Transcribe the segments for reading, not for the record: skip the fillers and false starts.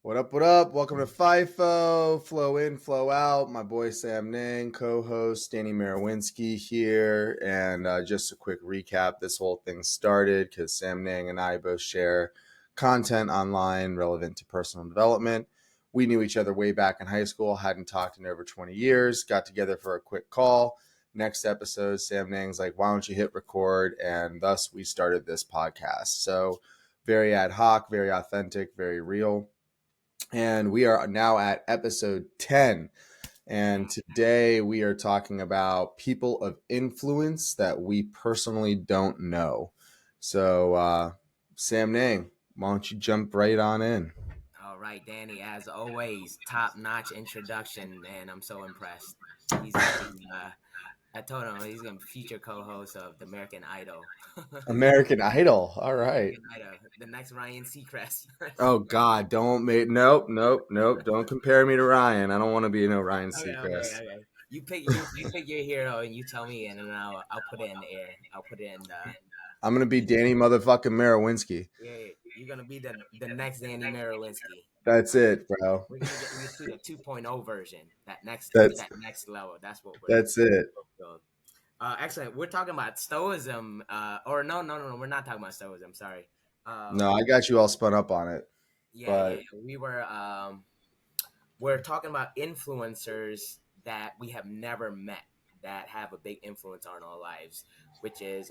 What up, what up? Welcome to FIFO, Flow In, Flow Out. My boy Sam Nang, co-host Danny Marawinski here. And just a quick recap, this whole thing started because Sam Nang and I both share content online relevant to personal development. We knew each other way back in high school, hadn't talked in over 20 years, got together for a quick call. Next episode, Sam Nang's like, why don't you hit record? And thus we started this podcast. So very ad hoc, very authentic, very real. And we are now at episode 10. And today we are talking about people of influence that we personally don't know. So, Sam Nang, why don't you jump right on in? All right, Danny, as always, top-notch introduction, and I'm so impressed. He's gonna be I told him he's gonna be future co-host of the American Idol. American Idol. All right. American Idol, the next Ryan Seacrest. Oh God, don't make nope. Don't compare me to Ryan. I don't want to be no Ryan Seacrest. Okay. You pick your hero and you tell me, and then I'll put it in the air. I'll put it in the I'm gonna be Danny motherfucking Marawinski. yeah. You're gonna be the next Danny Marolinski. That's it, bro. We're gonna get you to the 2.0 version. That's That next level. That's what we're that's it. doing. Excellent. We're talking about Stoicism. Or no. We're not talking about Stoicism. Sorry. No, I got you all spun up on it. Yeah. We were we're talking about influencers that we have never met that have a big influence on our lives, which is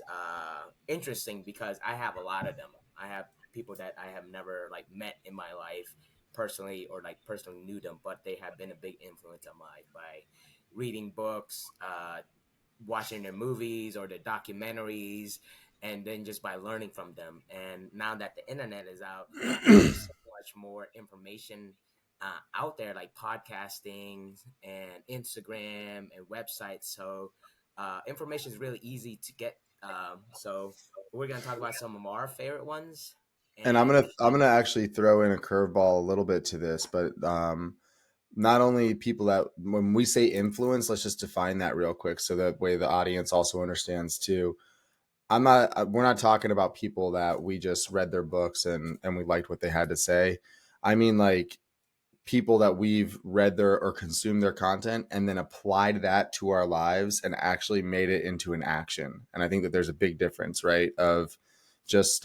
interesting because I have a lot of them. I have people that I have never like met in my life personally or like personally knew them, but they have been a big influence on my life by reading books, watching their movies or their documentaries, and then just by learning from them. And now that the internet is out, there's so much more information out there, like podcasting and Instagram and websites. So information is really easy to get. So we're gonna talk about some of our favorite ones. And I'm And gonna I'm gonna actually throw in a curveball a little bit to this, but not only people that when we say influence, let's just define that real quick so that way the audience also understands too. We're not talking about people that we just read their books and we liked what they had to say. I mean like people that we've read their or consumed their content and then applied that to our lives and actually made it into an action. And I think that there's a big difference, right? Of just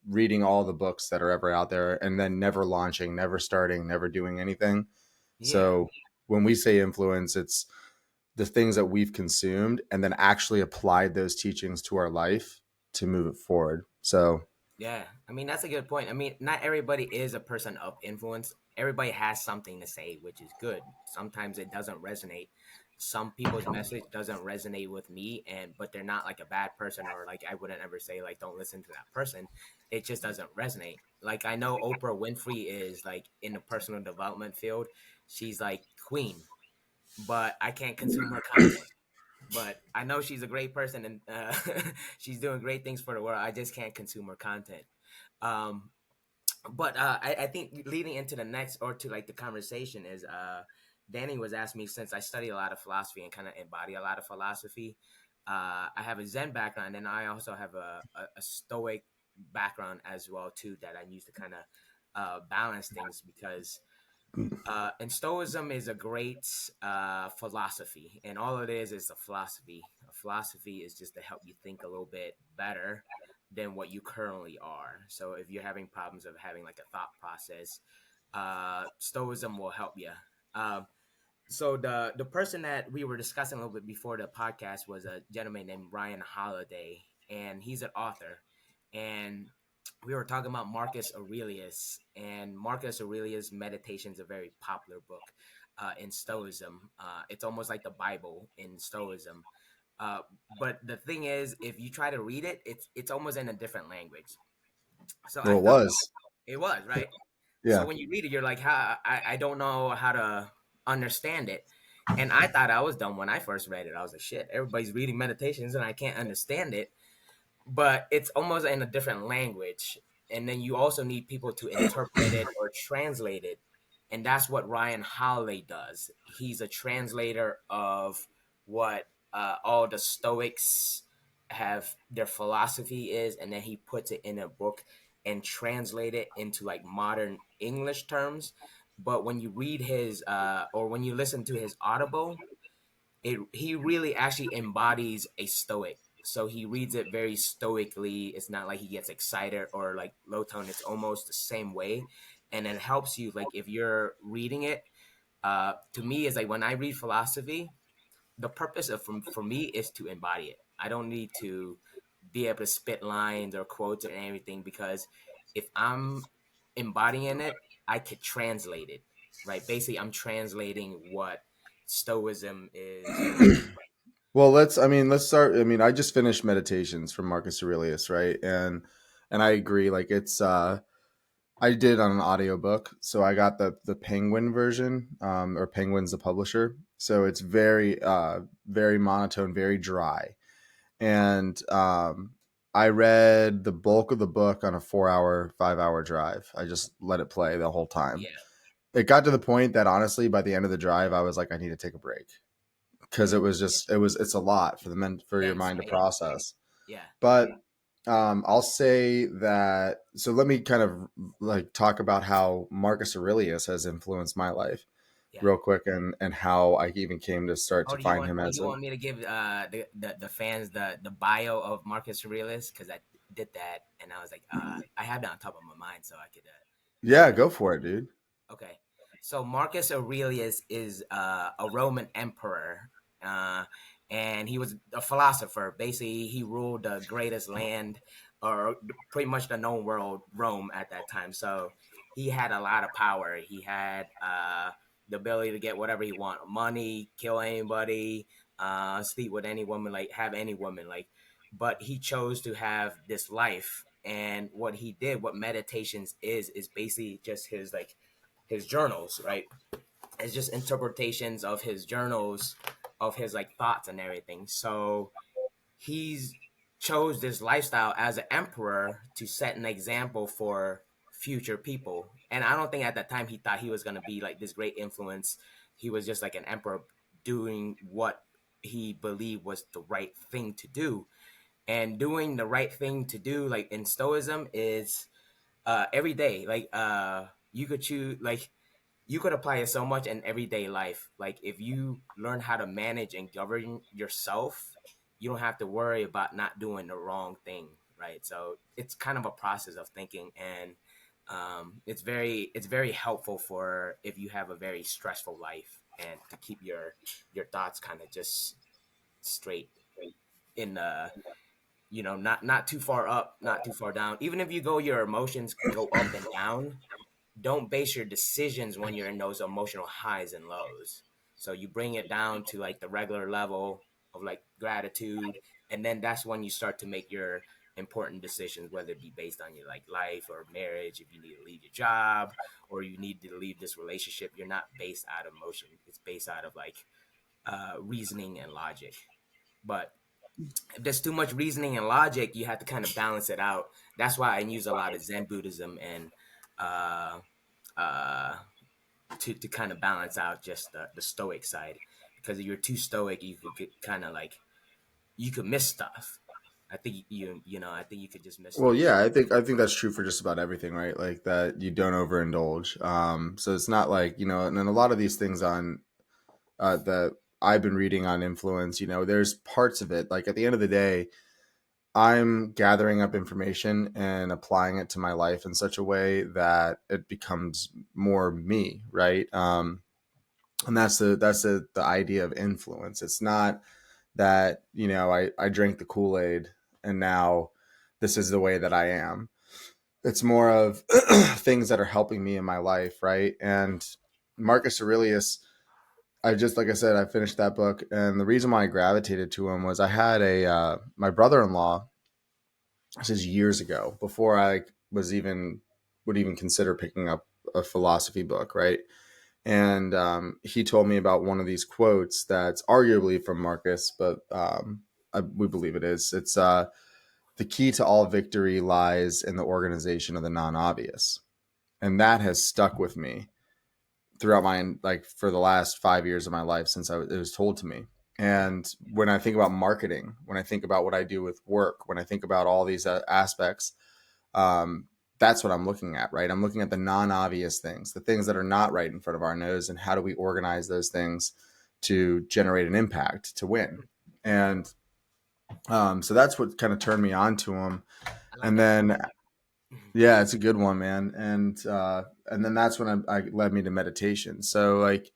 reading all the books that are ever out there and then never launching, never starting, never doing anything. yeah, So when we say influence, it's the things that we've consumed and then actually applied those teachings to our life to move it forward. So yeah. I mean, that's a good point. I mean, not everybody is a person of influence. Everybody has something to say, which is good. Sometimes it doesn't resonate. Some people's message doesn't resonate with me, and but they're not like a bad person or like I wouldn't ever say like don't listen to that person. It just doesn't resonate. Like I know Oprah Winfrey is like in the personal development field. She's like queen, but I can't consume her content. But I know she's a great person and she's doing great things for the world. I just can't consume her content. Um, but I think leading into the next or to like the conversation is Danny was asking me since I study a lot of philosophy and kind of embody a lot of philosophy. I have a Zen background and I also have a Stoic background as well too that I use to kind of balance things because and Stoicism is a great philosophy, and all it is a philosophy. A philosophy is just to help you think a little bit better than what you currently are. So if you're having problems of having like a thought process, Stoicism will help you. So the person that we were discussing a little bit before the podcast was a gentleman named Ryan Holiday, and he's an author, and we were talking about Marcus Aurelius, and Marcus Aurelius' Meditations is a very popular book in Stoicism. It's almost like the Bible in Stoicism. Uh, but the thing is, if you try to read it, it's almost in a different language. So I well, it felt was. it was right. So Yeah. when you read it, you're like, how I don't know how to understand it. And I thought I was dumb when I first read it. I was like, shit, everybody's reading Meditations and I can't understand it. But it's almost in a different language. And then you also need people to interpret it or translate it. And that's what Ryan Holiday does. He's a translator of what all the Stoics have their philosophy is, and then he puts it in a book and translate it into like modern English terms, but when you read his or when you listen to his Audible, he really actually embodies a stoic. So he reads it very stoically. It's not like he gets excited or like low tone. It's almost the same way, and it helps you. Like if you're reading it, to me, is like when I read philosophy, the purpose of for me is to embody it. I don't need to be able to spit lines or quotes or anything, because if I'm embodying it, I could translate it, right? Basically, I'm translating what Stoicism is about. Well, let's start. I mean, I just finished Meditations from Marcus Aurelius, right? And I agree. Like I did on an audiobook, so I got the Penguin version, or Penguin's the publisher. So it's very monotone, very dry. And I read the bulk of the book on a 4 hour, 5 hour drive. I just let it play the whole time. Yeah, It got to the point that honestly, by the end of the drive, I was like, I need to take a break because yeah. it's a lot for your Dense, mind to right? process. Yeah, But I'll say that. So let me kind of like talk about how Marcus Aurelius has influenced my life yeah. real quick, and how I even came to start Oh, to find him do as you a. want me to give the fans the bio of Marcus Aurelius? Because I did that, and I was like, I had that on top of my mind, so I could give Yeah, it. go for it, dude. Okay. So Marcus Aurelius is a Roman emperor, uh, and he was a philosopher. Basically, he ruled the greatest land, or pretty much the known world, Rome, at that time. So he had a lot of power. He had the ability to get whatever he wanted: money, kill anybody, sleep with any woman, like have any woman, like. But he chose to have this life, and what he did, what meditations is basically just his journals, right? It's just interpretations of his journals, of his like thoughts and everything. So he's chose this lifestyle as an emperor to set an example for future people. And I don't think at that time he thought he was going to be like this great influence. He was just like an emperor doing what he believed was the right thing to do. And doing the right thing to do, like in Stoicism, is every day. Like you could choose, like you could apply it so much in everyday life. Like if you learn how to manage and govern yourself, you don't have to worry about not doing the wrong thing, right? So it's kind of a process of thinking, and it's very helpful for if you have a very stressful life, and to keep your thoughts kind of just straight in the, not too far up, not too far down. Even if you go, your emotions go up and down, don't base your decisions when you're in those emotional highs and lows. So you bring it down to like the regular level of like gratitude, and then that's when you start to make your important decisions, whether it be based on your like life or marriage. If you need to leave your job or you need to leave this relationship, you're not based out of emotion. It's based out of like reasoning and logic. But if there's too much reasoning and logic, you have to kind of balance it out. That's why I use a lot of Zen Buddhism and uh, uh, to kind of balance out just the stoic side. Because if you're too stoic, you could get kind of like, you could miss stuff. I think I think you could just miss Well, stuff. yeah, I think that's true for just about everything, right? Like that you don't overindulge. So it's not like and then a lot of these things on that I've been reading on influence. There's parts of it. Like at the end of the day, I'm gathering up information and applying it to my life in such a way that it becomes more me, right? And that's the idea of influence. It's not that I drank the Kool-Aid and now this is the way that I am. It's more of things that are helping me in my life, right? And Marcus Aurelius, I just like I said, I finished that book, and the reason why I gravitated to him was I had a my brother-in-law. This is years ago, before I was even would even consider picking up a philosophy book, right? And he told me about one of these quotes that's arguably from Marcus, but we believe it is. It's the key to all victory lies in the organization of the non-obvious, and that has stuck with me throughout my like for the last 5 years of my life since it was told to me. And when I think about marketing, when I think about what I do with work, when I think about all these aspects, um, that's what I'm looking at, right? I'm looking at the non-obvious things, the things that are not right in front of our nose, and how do we organize those things to generate an impact to win. And so that's what kind of turned me on to them. I like And that then concept. yeah, it's a good one, man. And then that's when I led me to meditation. So like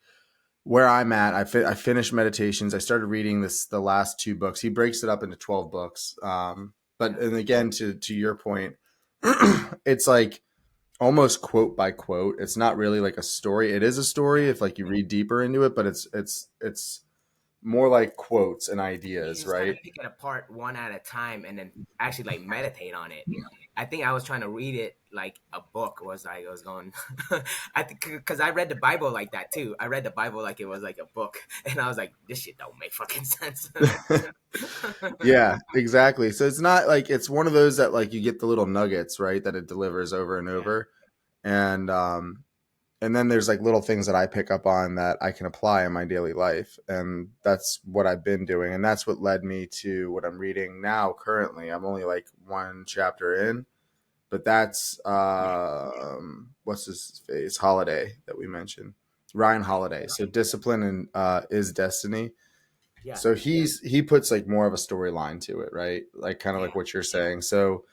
where I'm at, I finished meditations. I started reading the last two books. He breaks it up into 12 books. But Yeah, and again, to your point, it's like almost quote by quote. It's not really like a story. It is a story yeah. if like you read deeper into it, but it's more like quotes and You ideas, just kind right? of pick it apart one at a time and then actually like meditate on it. I think I was trying to read it like a book. Was I was going? I think because I read the Bible like that too. I read the Bible like it was like a book, and I was like, this shit don't make fucking sense. Yeah, exactly. So it's not like it's one of those that like you get the little nuggets, right, that it delivers over and Yeah. over. And and then there's like little things that I pick up on that I can apply in my daily life. And that's what I've been doing. And that's what led me to what I'm reading now currently. I'm only like one chapter in, but that's Yeah. what's his face? Holiday that we mentioned. Ryan Okay. Holiday. So Discipline and is Destiny. Yeah. So he puts like more of a storyline to it, right? Like kind of Yeah. like what you're saying. So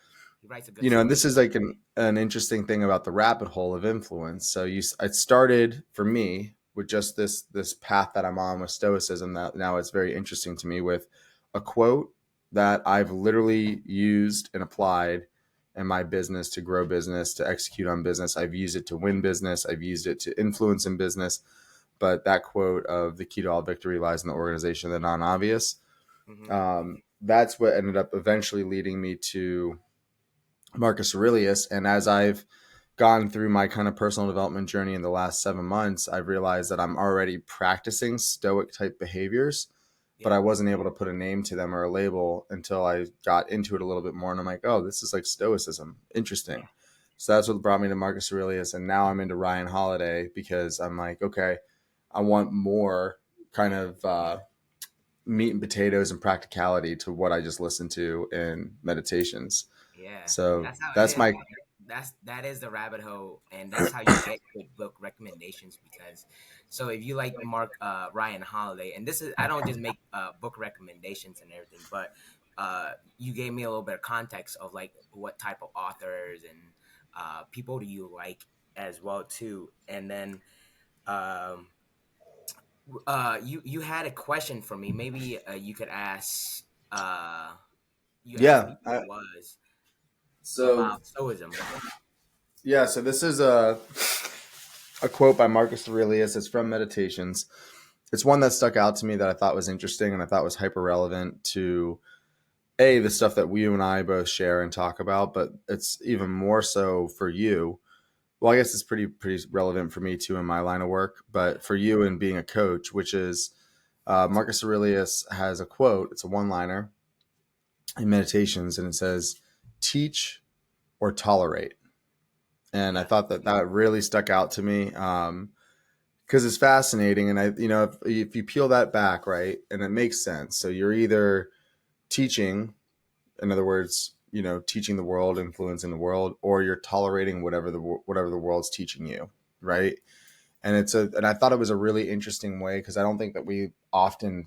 He writes a good you know, and story. this is like an interesting thing about the rabbit hole of influence. So it started for me with just this path that I'm on with Stoicism. That now it's very interesting to me with a quote that I've literally used and applied in my business to grow business, to execute on business. I've used it to win business. I've used it to influence in business. But that quote of the key to all victory lies in the organization of the non-obvious. Hmm. That's what ended up eventually leading me to Marcus Aurelius. And as I've gone through my kind of personal development journey in the last 7 months, I've realized that I'm already practicing stoic type behaviors, but Yeah. I wasn't able to put a name to them or a label until I got into it a little bit more. And I'm like, oh, this is like stoicism. Yeah. Interesting. So that's what brought me to Marcus Aurelius. And now I'm into Ryan Holiday because I'm like, okay, I want more kind of meat and potatoes and practicality to what I just listened to in meditations. Yeah, So that's how it that's is. my That is the rabbit hole, and that's how you get good book recommendations. Because, so if you like Mark Ryan Holiday, and this is I don't just make book recommendations and everything, but you gave me a little bit of context of like what type of authors and people do you like as well too, and then um, you had a question for me. Maybe you could ask. You asked yeah. me what it was So about stoicism. yeah, so this is a quote by Marcus Aurelius. It's from Meditations. It's one that stuck out to me that I thought was interesting and I thought was hyper relevant to the stuff that you and I both share and talk about, but it's even more so for you. Well, I guess it's pretty relevant for me too in my line of work, Yeah. but for you in being a coach, which is Marcus Aurelius has a quote. It's a one liner in Meditations, and it says, "Teach or tolerate." And I Yeah. thought that that really stuck out to me because it's fascinating. And if you peel that back, right, and it makes sense. So you're either teaching, in other words, teaching the world, influencing the world, or you're tolerating whatever the world's teaching you, right? And and I thought it was a really interesting way because I don't think that we often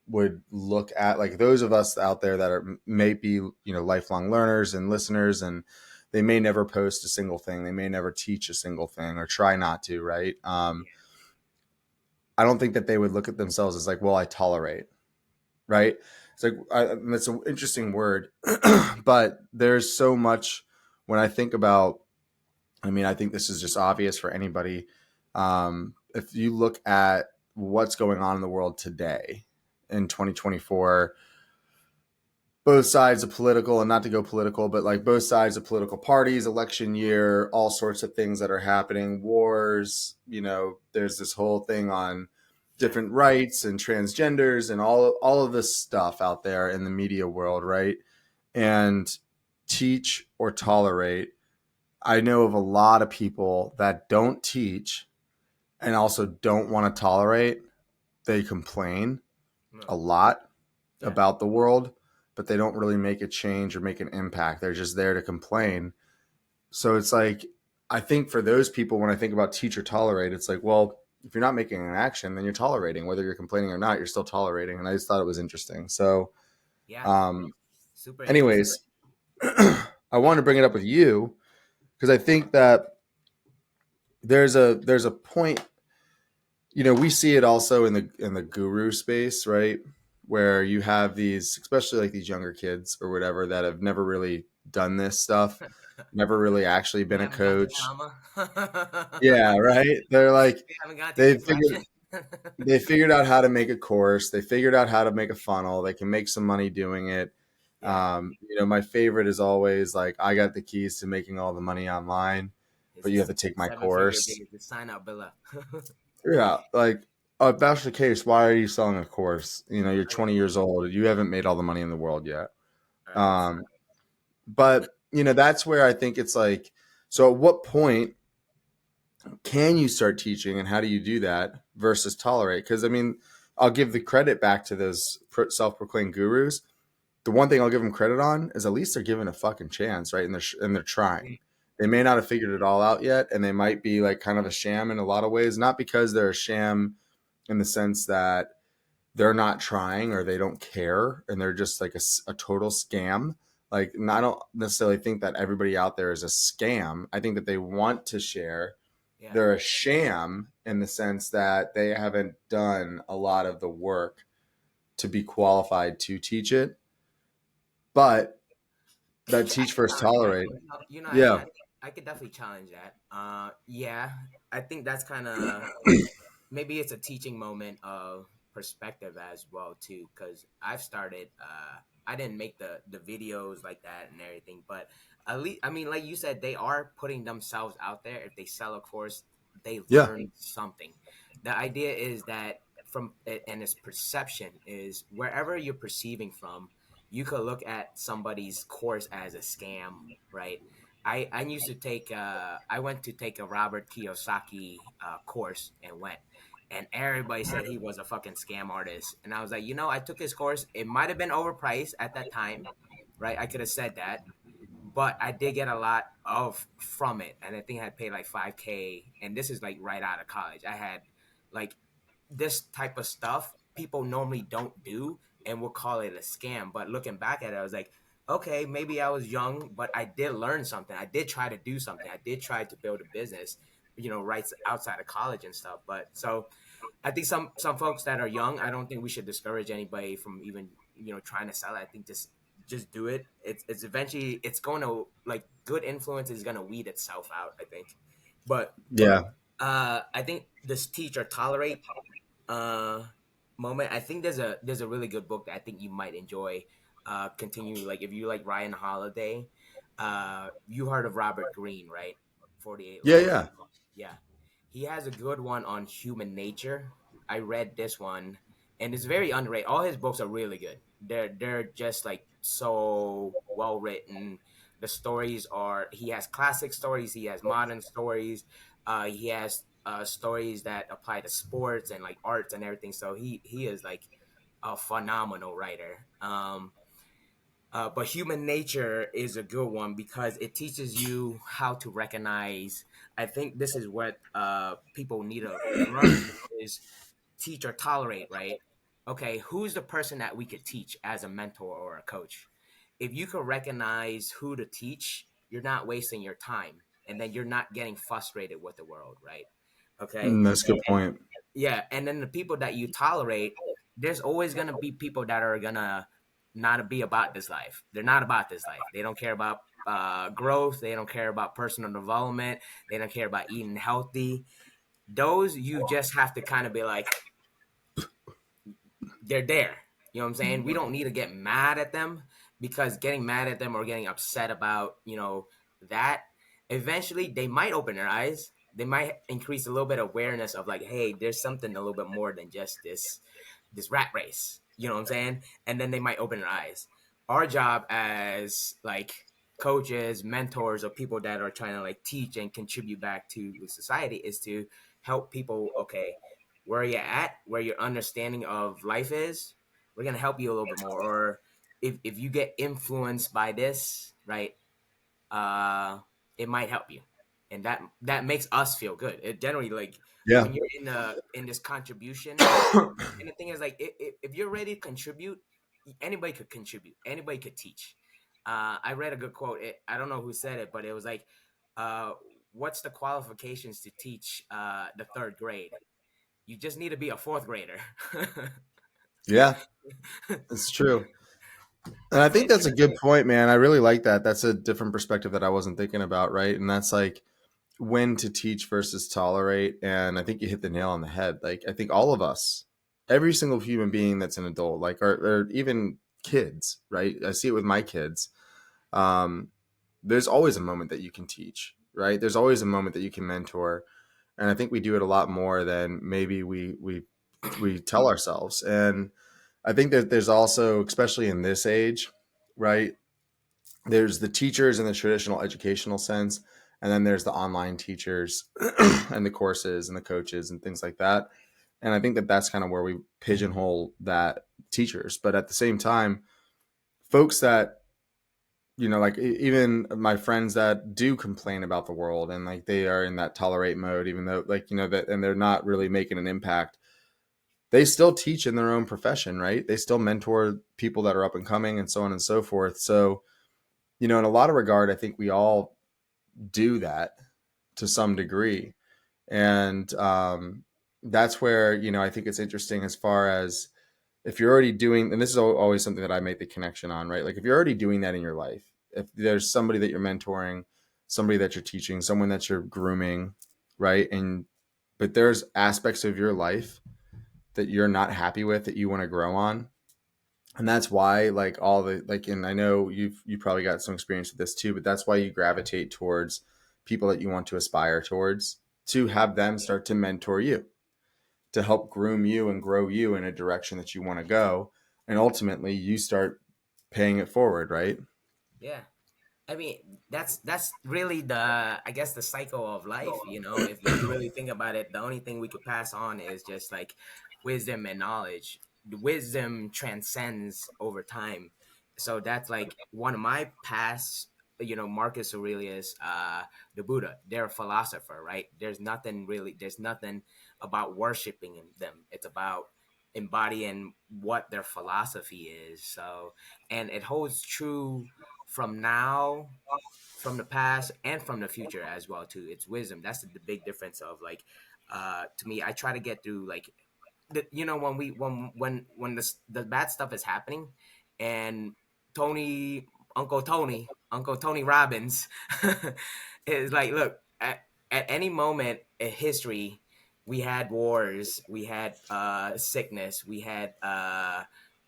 would look at like those of us out there that are may be lifelong learners and listeners, and they may never post a single thing, they may never teach a single thing or try not to, right? I don't think that they would look at themselves as like, well, I tolerate, right? It's like that's an interesting word, but there's so much when I think about. I mean, I think this is just obvious for anybody. If you look at what's going on in the world today in 2024, both sides of political, and not to go political, but like both sides of political parties, election year, all sorts of things that are happening, wars, there's this whole thing on Yeah. different rights and transgenders and all of this stuff out there in the media world, right? And teach or tolerate. I know of a lot of people that don't teach and also don't want to tolerate. They complain No. a lot Yeah. about the world, but they don't really make a change or make an impact. They're just there to complain. So it's like, I think for those people, when I think about teach or tolerate, it's like, well, if you're not making an action, then you're tolerating. Whether you're complaining or not, you're still tolerating. And I just thought it was interesting. So, Yeah, um, super interesting. anyways, I want to bring it up with you because I think that there's a point. We see it also in the guru space, right? Where you have these, especially like these younger kids or whatever, that have never really done this stuff, never really actually They been a haven't got the coach. trauma. Yeah, right. They're like They haven't got the they figured depression. they figured out how to make a course. They figured out how to make a funnel. They can make some money doing it. Yeah, My favorite is always like, I got the keys to making all the money online, but you have it's to take my seven-figure course. gig. The sign up, Billa. Yeah, like, if that's the case, why are you selling a course? You're I got 20 years old. You haven't made all the money in the world yet. all right. Um, but that's where I think it's like, so at what point can you start teaching, and how do you do that versus tolerate? Because I mean, I'll give the credit back to those self-proclaimed gurus. The one thing I'll give them credit on is at least they're given a fucking chance, right? And they're trying. They may not have figured it all out yet, and they might be like kind of a sham in a lot of ways. Not because they're a sham in the sense that they're not trying or they don't care, and they're just like a total scam. Like, I don't necessarily think that everybody out there is a scam. I think that they want to share. Yeah, They're a sham in the sense that they haven't done a lot of the work to be qualified to teach it. But that I teach can first challenge that. tolerate. I Yeah. think I could definitely challenge that. Yeah, I think that's kind of maybe it's a teaching moment of perspective as well too, because I've started. I didn't make the videos like that and everything, but at least I mean, like you said, they are putting themselves out there. If they sell a course, they Yeah. learn something. The idea is that from and its perception is wherever you're perceiving from, you could look at somebody's course as a scam, right? I used to take I went to take a Robert Kiyosaki course and went, and everybody said he was a fucking scam artist, and I was like, I took his course. It might have been overpriced at that time, right? I could have said that, but I did get a lot of from it, and I think I had paid like 5K, and this is like right out of college. I had like this type of stuff people normally don't do and we'll call it a scam. But looking back at it, I was like, okay, maybe I was young, but I did learn something. I did try to do something. I did try to build a business, right outside of college and stuff. But so I think some folks that are young, I don't think we should discourage anybody from even trying to sell it. I think just do it. It's eventually it's going to like good influence is going to weed itself out. I think, but Yeah. I think this teach or tolerate uh moment. I think there's a really good book that I think you might enjoy. Continue like if you like Ryan Holiday, you heard of Robert Greene, right? 48 Yeah. Laws. Yeah. Yeah. He has a good one on human nature. I read this one and it's very underrated. All his books are really good. They're just like so well written. The stories are he has classic stories, he has modern stories, he has stories that apply to sports and like arts and everything. So he is like a phenomenal writer. But human nature is a good one because it teaches you how to recognize. I think this is what people need to learn is teach or tolerate, right? Okay, who's the person that we could teach as a mentor or a coach? If you can recognize who to teach, you're not wasting your time and then you're not getting frustrated with the world, right? Okay. That's a good point. Yeah, and then the people that you tolerate, there's always gonna be people that are gonna not be about this life. They're not about this life. They don't care about growth. They don't care about personal development. They don't care about eating healthy. Those you just have to kind of be like, they're there. You know what I'm saying? We don't need to get mad at them because getting mad at them or getting upset about, that eventually they might open their eyes. They might increase a little bit of awareness of like, hey, there's something a little bit more than just this rat race. You know what I'm saying? And then they might open their eyes. Our job as like coaches, mentors, or people that are trying to like teach and contribute back to the society is to help people, okay, where you're at, where your understanding of life is, we're gonna help you a little bit more. Or if you get influenced by this, right? Uh it might help you, and that makes us feel good. It generally, like, Yeah. when you're in this contribution. And the thing is, like, if you're ready to contribute, anybody could contribute. Anybody could teach. I read a good quote. I don't know who said it, but it was like, uh, "What's the qualifications to teach the third grade? You just need to be a fourth grader." Yeah, it's true. And I That's think it. that's a good point, man. I really like that. That's a different perspective that I wasn't thinking about, right? And that's like when to teach versus tolerate. And I think you hit the nail on the head. Like, I think all of us, every single human being that's an adult, like, or even kids, right? I see it with my kids. Um, there's always a moment that you can teach, right? There's always a moment that you can mentor. And I think we do it a lot more than maybe we tell ourselves. And I think that there's also, especially in this age, right? There's the teachers in the traditional educational sense, and then there's the online teachers and the courses and the coaches and things like that. And I think that that's kind of where we pigeonhole that teachers. But at the same time, folks that, like even my friends that do complain about the world and like they are in that tolerate mode, even though like, that, and they're not really making an impact, they still teach in their own profession, right? They still mentor people that are up and coming and so on and so forth. So, in a lot of regard, I think we all do that to some degree. And that's where, I think it's interesting as far as if you're already doing, and this is always something that I make the connection on, right? Like if you're already doing that in your life, if there's somebody that you're mentoring, somebody that you're teaching, someone that you're grooming, right? But there's aspects of your life that you're not happy with that you want to grow on. And that's why like all the like, and I know you probably got some experience with this too, but that's why you gravitate towards people that you want to aspire towards, to have them start to mentor you, to help groom you and grow you in a direction that you want to go. And ultimately you start paying it forward, right? Yeah. I mean, that's really the, I guess, the cycle of life. If you really think about it, the only thing we could pass on is just like wisdom and knowledge. The wisdom transcends over time, so that's like one of my past. Marcus Aurelius, the Buddha, they're a philosopher, right? There's nothing about worshiping them. It's about embodying what their philosophy is. So, and it holds true from now, from the past, and from the future as well too. It's wisdom. That's the big difference of, like, to me, I try to get through, like, when the bad stuff is happening, and Tony, Uncle Tony Robbins is like, look, at any moment in history, we had wars, we had sickness, we had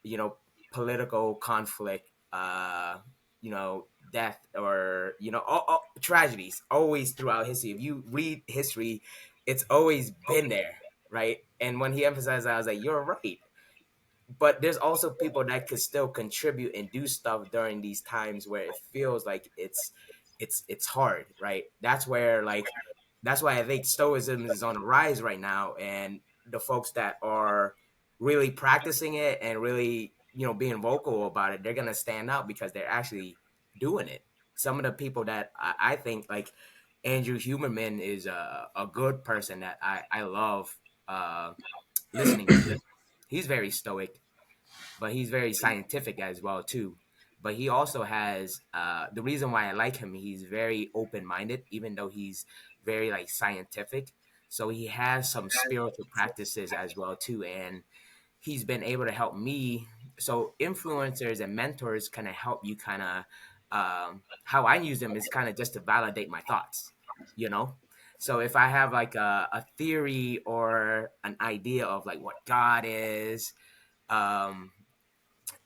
you know political conflict, death, or all tragedies always throughout history. If you read history, it's always been there, right? And when he emphasized that, I was like, you're right. But there's also people that could still contribute and do stuff during these times where it feels like it's hard, right? That's why I think Stoicism is on the rise right now, and the folks that are really practicing it and really, being vocal about it, they're gonna stand out because they're actually doing it. Some of the people that I think, like Andrew Huberman, is a good person that I love listening to. He's very stoic, but he's very scientific as well too. But he also has, the reason why I like him. He's very open minded, even though he's very, like, scientific. So he has some spiritual practices as well too, and he's been able to help me. So influencers and mentors kind of help you, kind of, how I use them is kind of just to validate my thoughts, you know. So if I have like a theory or an idea of like what God is, um,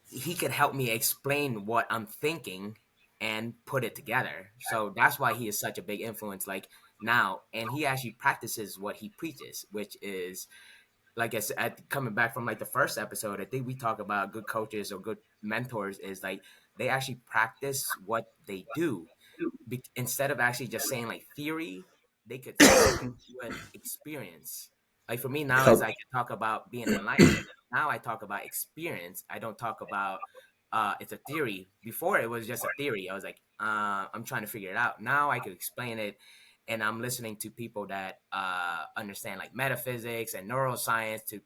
he could help me explain what I'm thinking and put it together. So that's why he is such a big influence, like, now. And he actually practices what he preaches, which is, like I said, coming back from like the first episode, I think we talk about good coaches or good mentors is like they actually practice what they do. Instead of actually just saying like theory, they could say what experience. Like for me now, is I can talk about being enlightened. Now I talk about experience. I don't talk about it's a theory. Before it was just a theory. I was like, I'm trying to figure it out. Now I could explain it, and I'm listening to people that understand like metaphysics and neuroscience to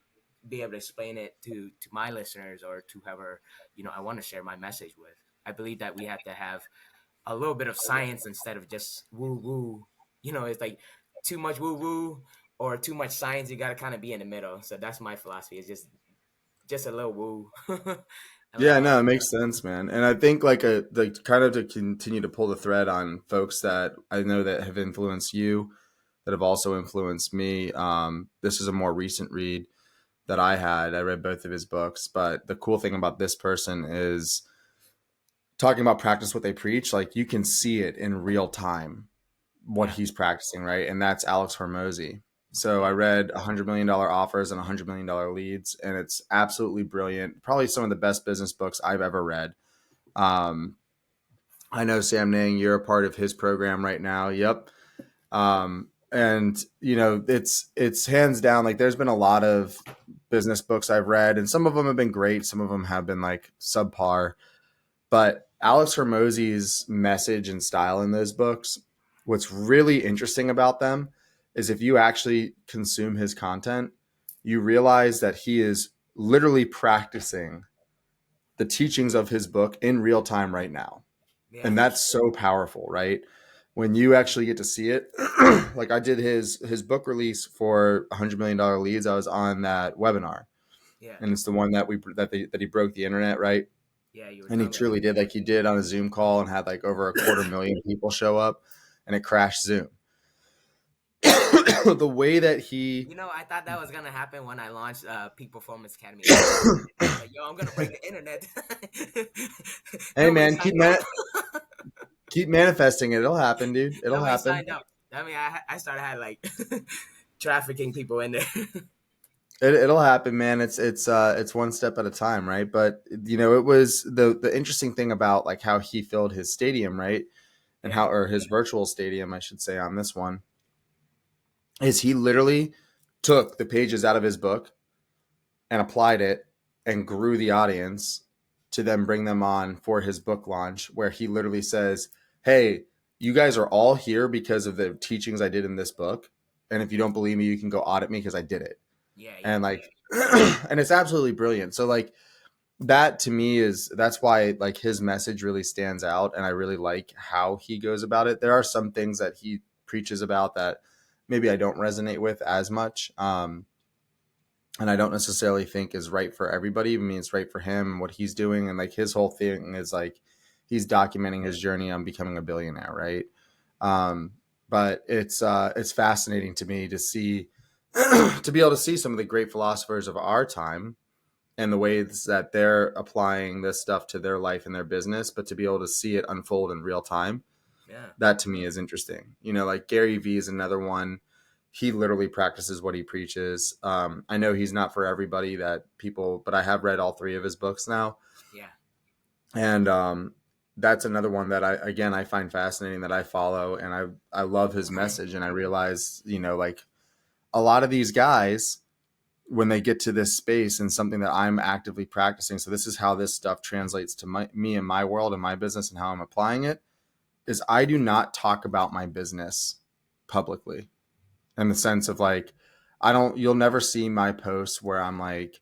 be able to explain it to my listeners or to whoever I want to share my message with. I believe that we have to have a little bit of science instead of just woo woo. It's like too much woo woo or too much science. You got to kind of be in the middle. So that's my philosophy. It's just a little woo. And like Yeah, all no, it makes sense, man. And I think like kind of to continue to pull the thread on folks that I know that have influenced you, that have also influenced me. This is a more recent read that I had. I read both of his books, but the cool thing about this person is talking about practice what they preach. Like you can see it in real time what yeah, he's practicing, right? And that's Alex Hormozy. So I yeah, read $100 million offers and $100 million leads, and it's absolutely brilliant. Probably some of the best business books I've ever read. Um, I know Sam Nang, you're a part of his program right now. Yep. And it's hands down. Like there's been a lot of business books I've read, and some of them have been great. Some of them have been like subpar. But Alex Hormozy's message and style in those books, what's really interesting about them is if you actually consume his content, you realize that he is literally practicing the teachings of his book in real time right now. yeah, And that's so powerful, right? When you actually get to see it, like I did his book release for $100 million leads. I was on that webinar, yeah, and it's the one that he broke the internet, right? yeah. You were And he telling me about truly did. Like he did on a Zoom call and had like over a quarter million people show up, and it crashed Zoom. The way that he, I thought that was gonna happen when I launched Peak Performance Academy last year. I was like, "Yo, I'm gonna break the internet." hey Nobody man, signed up. keep manifesting it. It'll happen, dude. It'll Nobody happen. signed up. I mean, I started had like trafficking people in there. It'll happen, man. It's one step at a time, right? But it was the interesting thing about like how he filled his stadium, right? And Yeah, how, or his virtual stadium, I should say, on this one, is he literally took the pages out of his book and applied it and grew the audience to then bring them on for his book launch, where he literally says, hey, you guys are all here because of the teachings I did in this book, and if you don't believe me, you can go audit me because I did it. yeah, yeah, And like and it's absolutely brilliant. So like that to me is, that's why like his message really stands out, and I really like how he goes about it. There are some things that he preaches about that maybe I don't resonate with as much, and I don't necessarily think is right for everybody. I mean, it's right for him and what he's doing, and like his whole thing is like he's documenting his journey on becoming a billionaire, right? Um, but it's fascinating to me to see to be able to see some of the great philosophers of our time and the ways that they're applying this stuff to their life and their business, but to be able to see it unfold in real time, yeah, that to me is interesting. Like Gary Vee is another one. He literally practices what he preaches. I know he's not for everybody, but I have read all three of his books now. yeah. And that's another one that I find fascinating, that I follow, and I love his message. And I realize, like a lot of these guys, when they get to this space and something that I'm actively practicing. So this is how this stuff translates to me and my world and my business and how I'm applying it, is I do not talk about my business publicly, in the sense of like, you'll never see my posts where I'm like,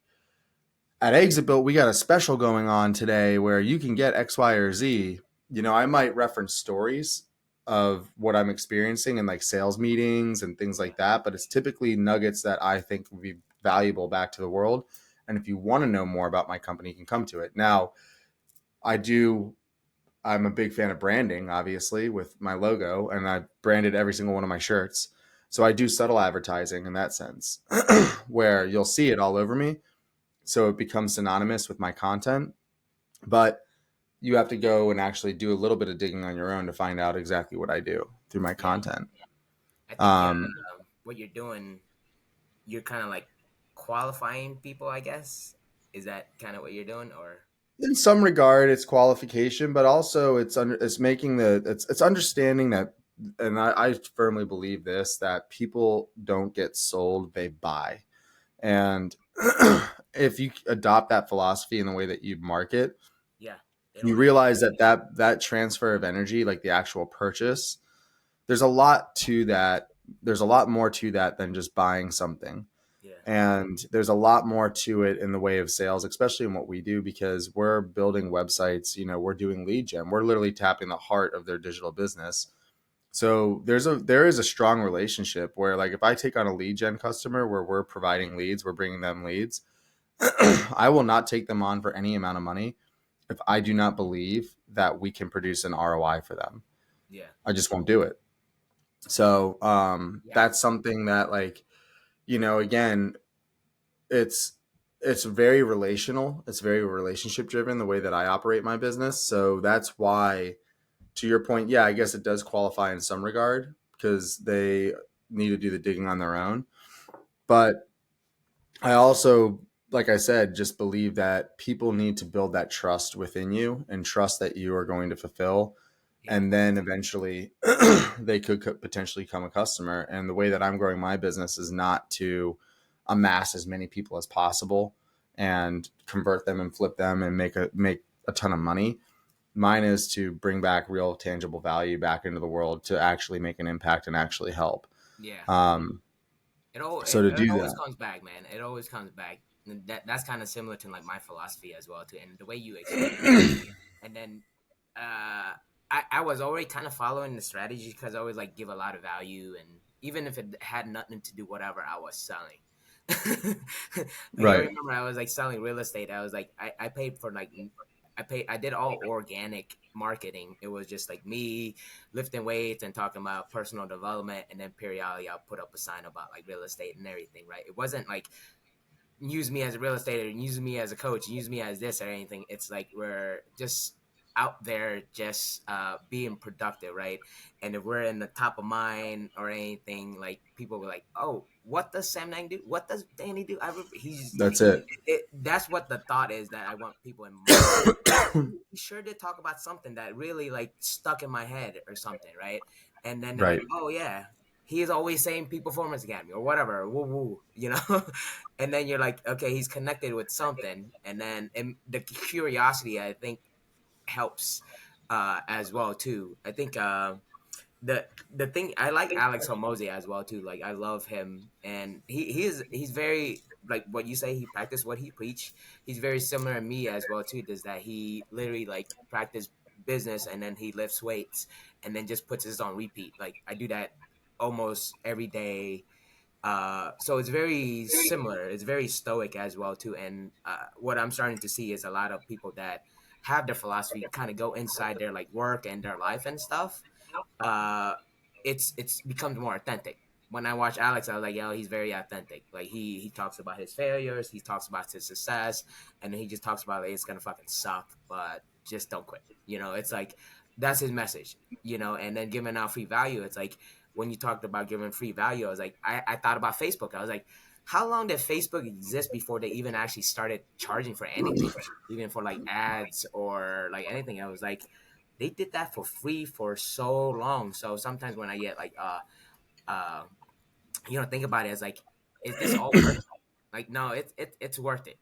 at Exit Built, we got a special going on today where you can get X, Y, or Z. I might reference stories of what I'm experiencing in like sales meetings and things Yeah, like that, but it's typically nuggets that I think would be valuable back to the world. And if you want to know more about my company, you can come to it. Now, I do I'm a big fan of branding, obviously, with my logo, and I branded every single one of my shirts. So I do subtle advertising in that sense, where yeah, you'll see it all over me. So it becomes synonymous with my content. But you have to go and actually do a little bit of digging on your own to find out exactly what I do through my yeah. content. I think Um, what you're doing, you're kind of like qualifying people, I guess. Is that kind of what you're doing, or in some regard, it's qualification, but also it's making it's understanding that, and I firmly believe this, that people don't get sold, they buy. And if you adopt that philosophy in the way that you market, Yeah, it You only realize that transfer of energy, like the actual purchase, there's a lot to that. There's a lot more to that than just buying something. yeah, And there's a lot more to it in the way of sales, especially in what we do, because we're building websites, we're doing lead gen. We're literally tapping the heart of their digital business. So there is a strong relationship where, like, if I take on a lead gen customer where we're providing leads, we're bringing them leads, I will not take them on for any amount of money if I do not believe that we can produce an ROI for them. yeah, I just won't do it. So yeah, that's something that, like, again, it's it's very relational. It's very relationship driven, the way that I operate my business. So that's why, to your point, yeah, I guess it does qualify in some regard because they need to do the digging on their own. But I also, like I said, just believe that people need to build that trust within you and trust that you are going to fulfill. yeah, And then eventually they could potentially become a customer. And the way that I'm growing my business is not to amass as many people as possible and convert them and flip them and make a ton of money. Mine is to bring back real tangible value back into the world to actually make an impact and actually help. yeah. Um, so to It do always that, comes back, man. It always comes back. And that's kind of similar to like my philosophy as well too, and the way you explain it. And then I was already kind of following the strategy because I always like give a lot of value, and even if it had nothing to do whatever I was selling. Like I right? remember I was like selling real estate. I was like I paid for like I did all organic marketing. It was just like me lifting weights and talking about personal development, and then periodically I'll put up a sign about like real estate and everything, right? It wasn't like use me as a real estate or use me as a coach, use me as this or anything. It's like we're just out there just being productive, right? And if we're in the top of mind or anything, like people were like, "Oh, what does Sam Nang do? What does Danny do?" He's That's it. that's what the thought is that I want people in mind. He sure did talk about something that really like stuck in my head or something, right? And then they're Right. like, "Oh yeah, he is always saying peak performance academy or whatever, woo woo," and then you're like, okay, he's connected with something, and then the curiosity I think helps as well too. I think the thing I like Alex Hormozy as well too. Like I love him, and he's very like what you say. He practiced what he preached. He's very similar to me as well too. Does that he literally like practice business and then he lifts weights and then just puts this on repeat. Like I do that almost every day. So it's very similar. It's very stoic as well too. And what I'm starting to see is a lot of people that have their philosophy kind of go inside their like work and their life and stuff. uh it's becomes more authentic. When I watch Alex, I was like, yo, he's very authentic. Like he talks about his failures, he talks about his success, and then he just talks about like, it's gonna fucking suck, but just don't quit. It's like that's his message. And then giving out free value. It's like when you talked about giving free value, I was like, I thought about Facebook. I was like, how long did Facebook exist before they even actually started charging for anything, even for like ads or like anything? I was like, they did that for free for so long. So sometimes when I get like uh think about it as like, is this all worth it? Like no, it's worth it.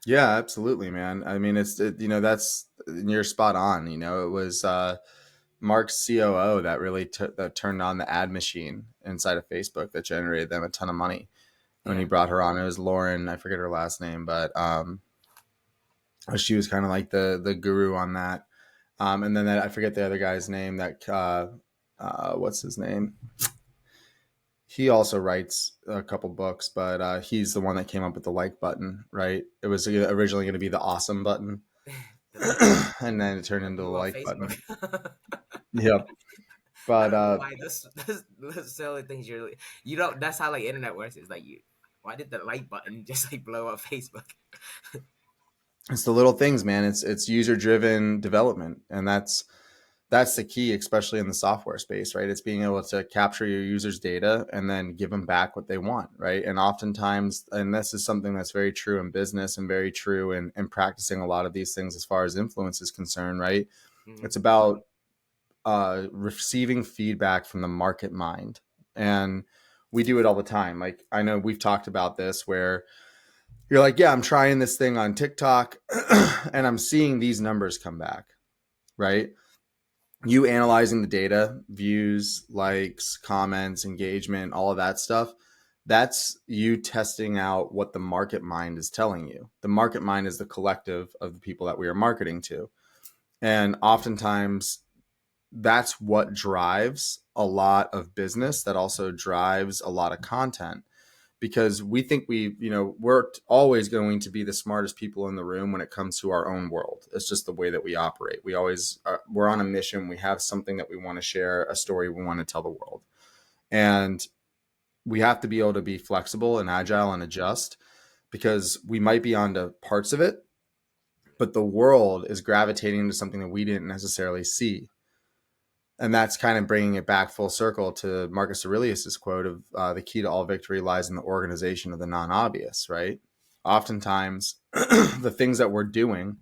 Yeah, absolutely, man. I mean, that's, you're spot on. It was Mark's COO that really that turned on the ad machine inside of Facebook that generated them a ton of money. When he Yeah. brought her on, it was Lauren. I forget her last name, but she was kind of like the guru on that. And then I forget the other guy's name. That what's his name? He also writes a couple books, but he's the one that came up with the like button, right? It was originally going to be the awesome button, The like button and then it turned that into the blew up like Facebook. button. Yep. I But don't know why this silly things you don't. That's how like internet works. It's like you. Why did the like button just like blow up Facebook? it's the little things, man. It's user driven development, and that's the key, especially in the software space, right? It's being able to capture your users' data and then give them back what they want, right? And oftentimes, and this is something that's very true in business and very true in practicing a lot of these things as far as influence is concerned, right? Hmm. It's about receiving feedback from the market mind. And we do it all the time. Like, I know we've talked about this where You're like, yeah, I'm trying this thing on TikTok and I'm seeing these numbers come back, right? You analyzing the data, views, likes, comments, engagement, all of that stuff. That's you testing out what the market mind is telling you. The market mind is the collective of the people that we are marketing to. And oftentimes that's what drives a lot of business, that also drives a lot of content, because we think we're always going to be the smartest people in the room when it comes to our own world. It's just the way that we operate. We're on a mission. We have something that we want to share, a story we want to tell the world. And we have to be able to be flexible and agile and adjust, because we might be onto parts of it, but the world is gravitating to something that we didn't necessarily see. And that's kind of bringing it back full circle to Marcus Aurelius's quote of the key to all victory lies in the organization of the non-obvious, right? Oftentimes, the things that we're doing,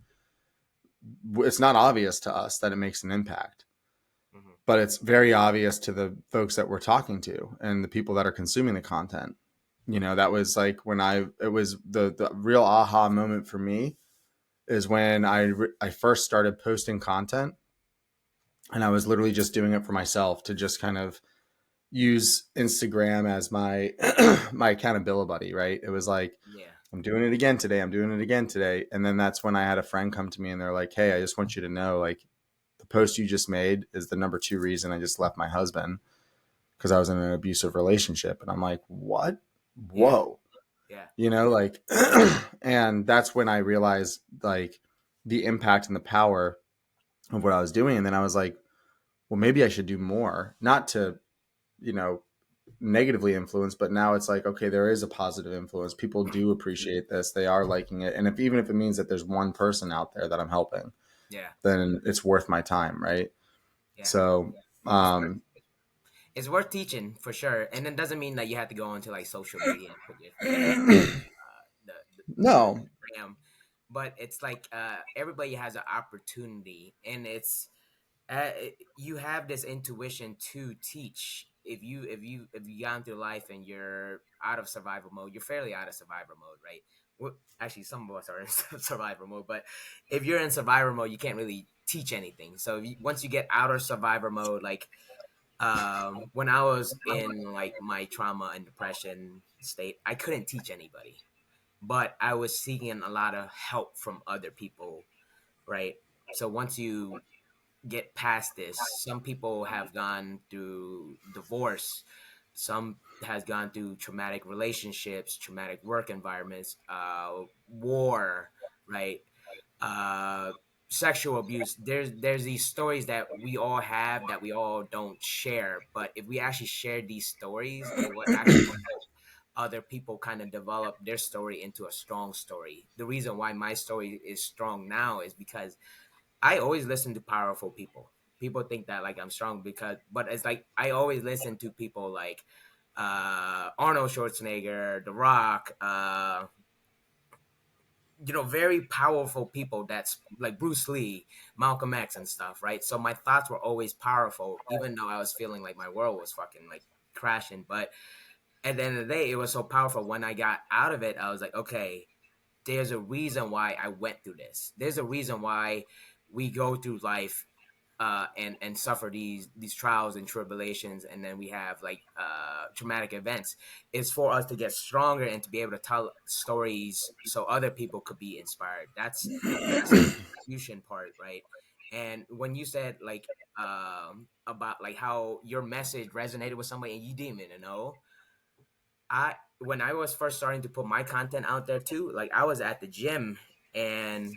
it's not obvious to us that it makes an impact, Hmm. but it's very obvious to the folks that we're talking to and the people that are consuming the content. That was like when it was the real aha moment for me is when I first started posting content, and I was literally just doing it for myself to just kind of use Instagram as my my accountability buddy, right? It was like, Yeah. I'm doing it again today. I'm doing it again today. And then that's when I had a friend come to me and they're like, hey, I just want you to know, like, the post you just made is the number two reason I just left my husband, because I was in an abusive relationship. And I'm like, what? Yeah. Whoa. Yeah. Like, and that's when I realized like the impact and the power of what I was doing. And then I was like, well, maybe I should do more, not to, you know, negatively influenced, but now it's like, okay, there is a positive influence. People do appreciate this. They are liking it. And even if it means that there's one person out there that I'm helping, Yeah. then it's worth my time. Right. Yeah. So, It's worth um, it's worth teaching for sure, and it doesn't mean that you have to go onto like social media and put your face on the no. gram, but it's like everybody has an opportunity, and it's uh, you have this intuition to teach. If you gone through life and you're out of survival mode, you're fairly out of survival mode, right? Well, actually, some of us are in survival mode, but if you're in survival mode, you can't really teach anything. So once you get out of survival mode, like when I was in like my trauma and depression state, I couldn't teach anybody, but I was seeking a lot of help from other people, right? So once you get past this, some people have gone through divorce, some has gone through traumatic relationships, traumatic work environments, war, right? uh Sexual abuse. There's these stories that we all have that we all don't share, but if we actually share these stories, it will actually help other people kind of develop their story into a strong story. The reason why my story is strong now is because I always listen to powerful people. People think that like I'm strong because, but it's like I always listen to people like Arnold Schwarzenegger, The Rock, very powerful people that's like Bruce Lee, Malcolm X, and stuff, right? So my thoughts were always powerful, even though I was feeling like my world was fucking like crashing. But at the end of the day, it was so powerful. When I got out of it, I was like, okay, there's a reason why I went through this. There's a reason why we go through life and suffer these trials and tribulations, and then we have like traumatic events. Is for us to get stronger and to be able to tell stories so other people could be inspired. That's the execution part, right? And when you said like about like how your message resonated with somebody and you didn't even know, I when I was first starting to put my content out there too, like I was at the gym, and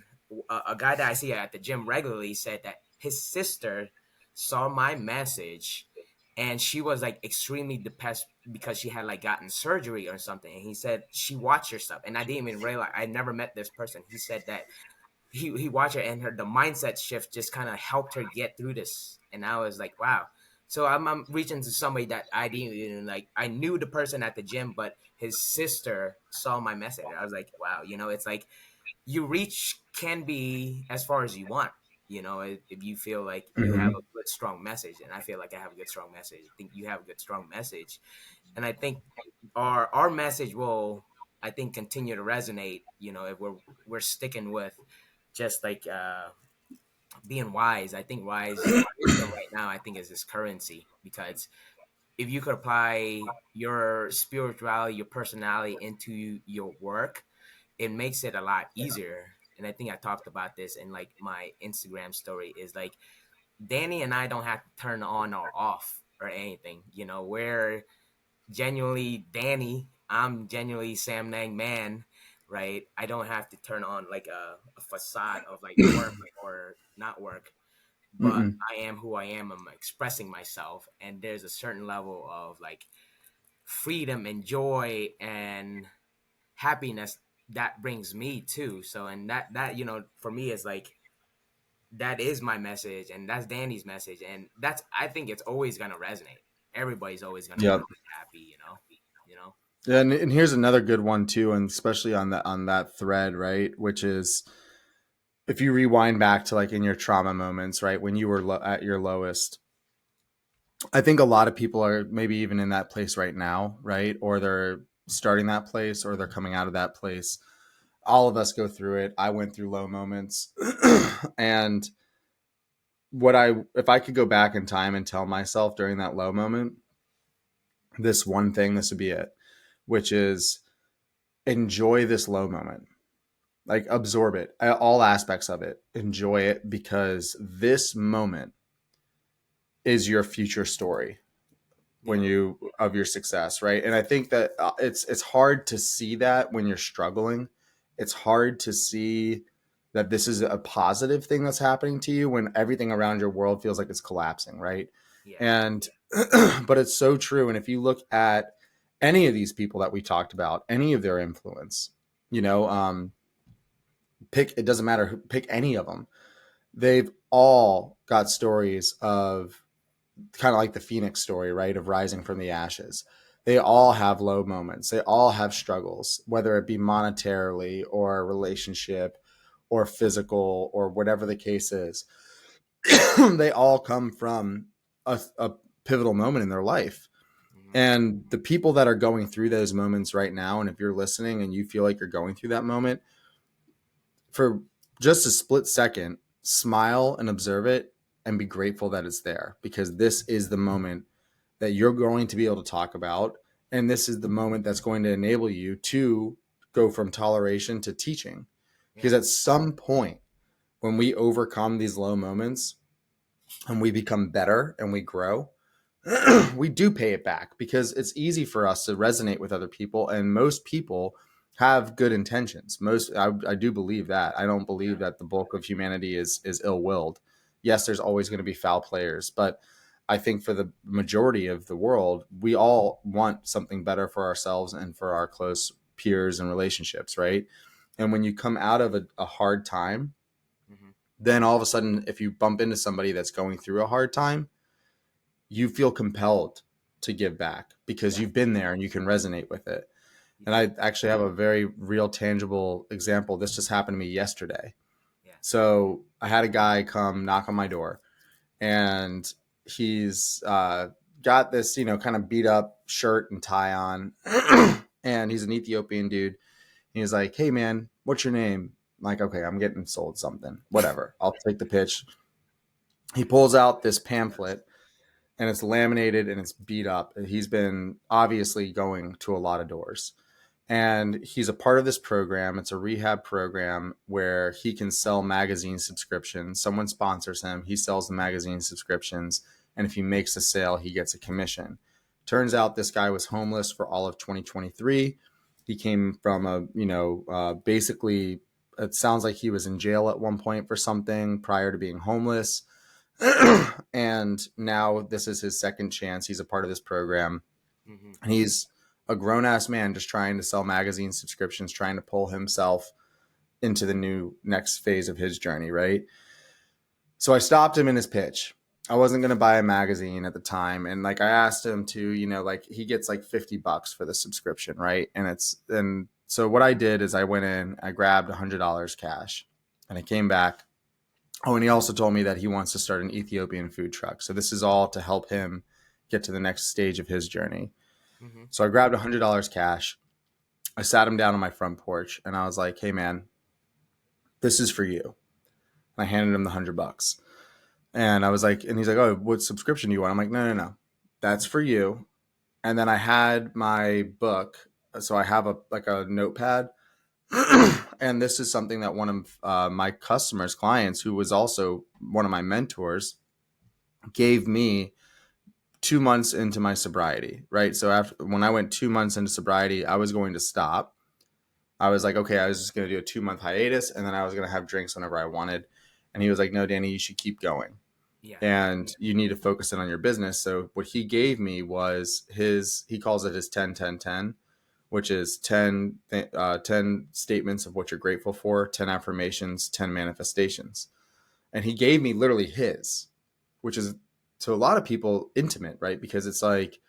a guy that I see at the gym regularly said that his sister saw my message and she was like extremely depressed because she had like gotten surgery or something. And he said she watched her stuff, and I didn't even realize, I never met this person. He said that he watched her and the mindset shift just kind of helped her get through this. And I was like, wow. So I'm reaching to somebody that I didn't even like. I knew the person at the gym, but his sister saw my message. I was like, wow. It's like you reach can be as far as you want. If you feel like you have Mhm. a good strong message, and I feel like I have a good strong message. I think you have a good strong message, and I think our message will. I think continue to resonate. You know, if we're sticking with just like being wise. I think wisdom right now, I think, is this currency, because if you could apply your spirituality, your personality into your work, it makes it a lot easier. And I think I talked about this in like my Instagram story, is like Danny and I don't have to turn on or off or anything. You know, we're genuinely Danny. I'm genuinely Sam Nang Man, right? I don't have to turn on like a facade of like work or not work, but Mm-mm. I am who I am. I'm expressing myself, and there's a certain level of like freedom and joy and happiness that brings me too. So, and that for me is like, that is my message, and that's Danny's message, and that's, I think it's always gonna resonate. Everybody's always gonna want Yep. to be happy, you know. Yeah, and here's another good one too, and especially on that thread, right? Which is if you rewind back to like in your trauma moments, right, when you were at your lowest. I think a lot of people are maybe even in that place right now, right? Or they're starting that place, or they're coming out of that place. All of us go through it. I went through low moments, and if I could go back in time and tell myself during that low moment this one thing, this would be it, which is enjoy this low moment. Like absorb it, all aspects of it. Enjoy it, because this moment is your future story when Yeah, you of your success, right? And I think that it's hard to see that when you're struggling. It's hard to see that this is a positive thing that's happening to you when everything around your world feels like it's collapsing, right? yeah. And but it's so true. And if you look at any of these people that we talked about, any of their influence, you know, pick, it doesn't matter who, pick any of them. They've all got stories of kind of like the Phoenix story, right? Of rising from the ashes. They all have low moments. They all have struggles, whether it be monetarily or relationship or physical or whatever the case is. They all come from a pivotal moment in their life. Hmm. And the people that are going through those moments right now, and if you're listening and you feel like you're going through that moment, for just a split second, smile and observe it and be grateful that it's there, because this is the moment that you're going to be able to talk about. And this is the moment that's going to enable you to go from toleration to teaching. Because Yeah, at some point, when we overcome these low moments and we become better and we grow, we do pay it back, because it's easy for us to resonate with other people, and most people have good intentions. I do believe that. I don't believe yeah, that the bulk of humanity is ill-willed. Yes, there's always going to be foul players, but I think for the majority of the world, we all want something better for ourselves and for our close peers and relationships, right? And when you come out of a hard time, hmm, then all of a sudden, if you bump into somebody that's going through a hard time, you feel compelled to give back because yeah, you've been there and you can resonate with it. And yeah, I actually have a very real, tangible example. This just happened to me yesterday. yeah. So I had a guy come knock on my door, and he's got this, kind of beat up shirt and tie on. And he's an Ethiopian dude. He's like, "Hey, man, what's your name?" I'm like, "Okay, I'm getting sold something. Whatever. I'll take the pitch." He pulls out this pamphlet, and it's laminated and it's beat up. He's been obviously going to a lot of doors. And he's a part of this program. It's a rehab program where he can sell magazine subscriptions. Someone sponsors him, he sells the magazine subscriptions. And if he makes a sale, he gets a commission. Turns out this guy was homeless for all of 2023. He came from basically, it sounds like he was in jail at one point for something prior to being homeless. And now this is his second chance. He's a part of this program, Hmm. and he's a grown ass man just trying to sell magazine subscriptions, trying to pull himself into the new next phase of his journey, right? So I stopped him in his pitch. I wasn't going to buy a magazine at the time, and like I asked him to, like he gets like $50 for the subscription, right? And so what I did is I went in, I grabbed $100 cash, and I came back. Oh, and he also told me that he wants to start an Ethiopian food truck. So this is all to help him get to the next stage of his journey. Hmm. So I grabbed $100 cash. I sat him down on my front porch and I was like, hey man, this is for you. And I handed him the $100. And I was like, and he's like, oh, what subscription do you want? I'm like, no, no, no. That's for you. And then I had my book. So I have a notepad. And this is something that one of my customers, clients, who was also one of my mentors, gave me 2 months into my sobriety, right? So when I went 2 months into sobriety, I was going to stop. I was like, okay, I was just going to do a 2 month hiatus, and then I was going to have drinks whenever I wanted. And he was like, no, Danny, you should keep going. Yeah. And you need to focus in on your business. So what he gave me was he calls it his 10-10-10, which is 10 statements of what you're grateful for, 10 affirmations, 10 manifestations. And he gave me literally his, which is to a lot of people intimate, right? Because it's like,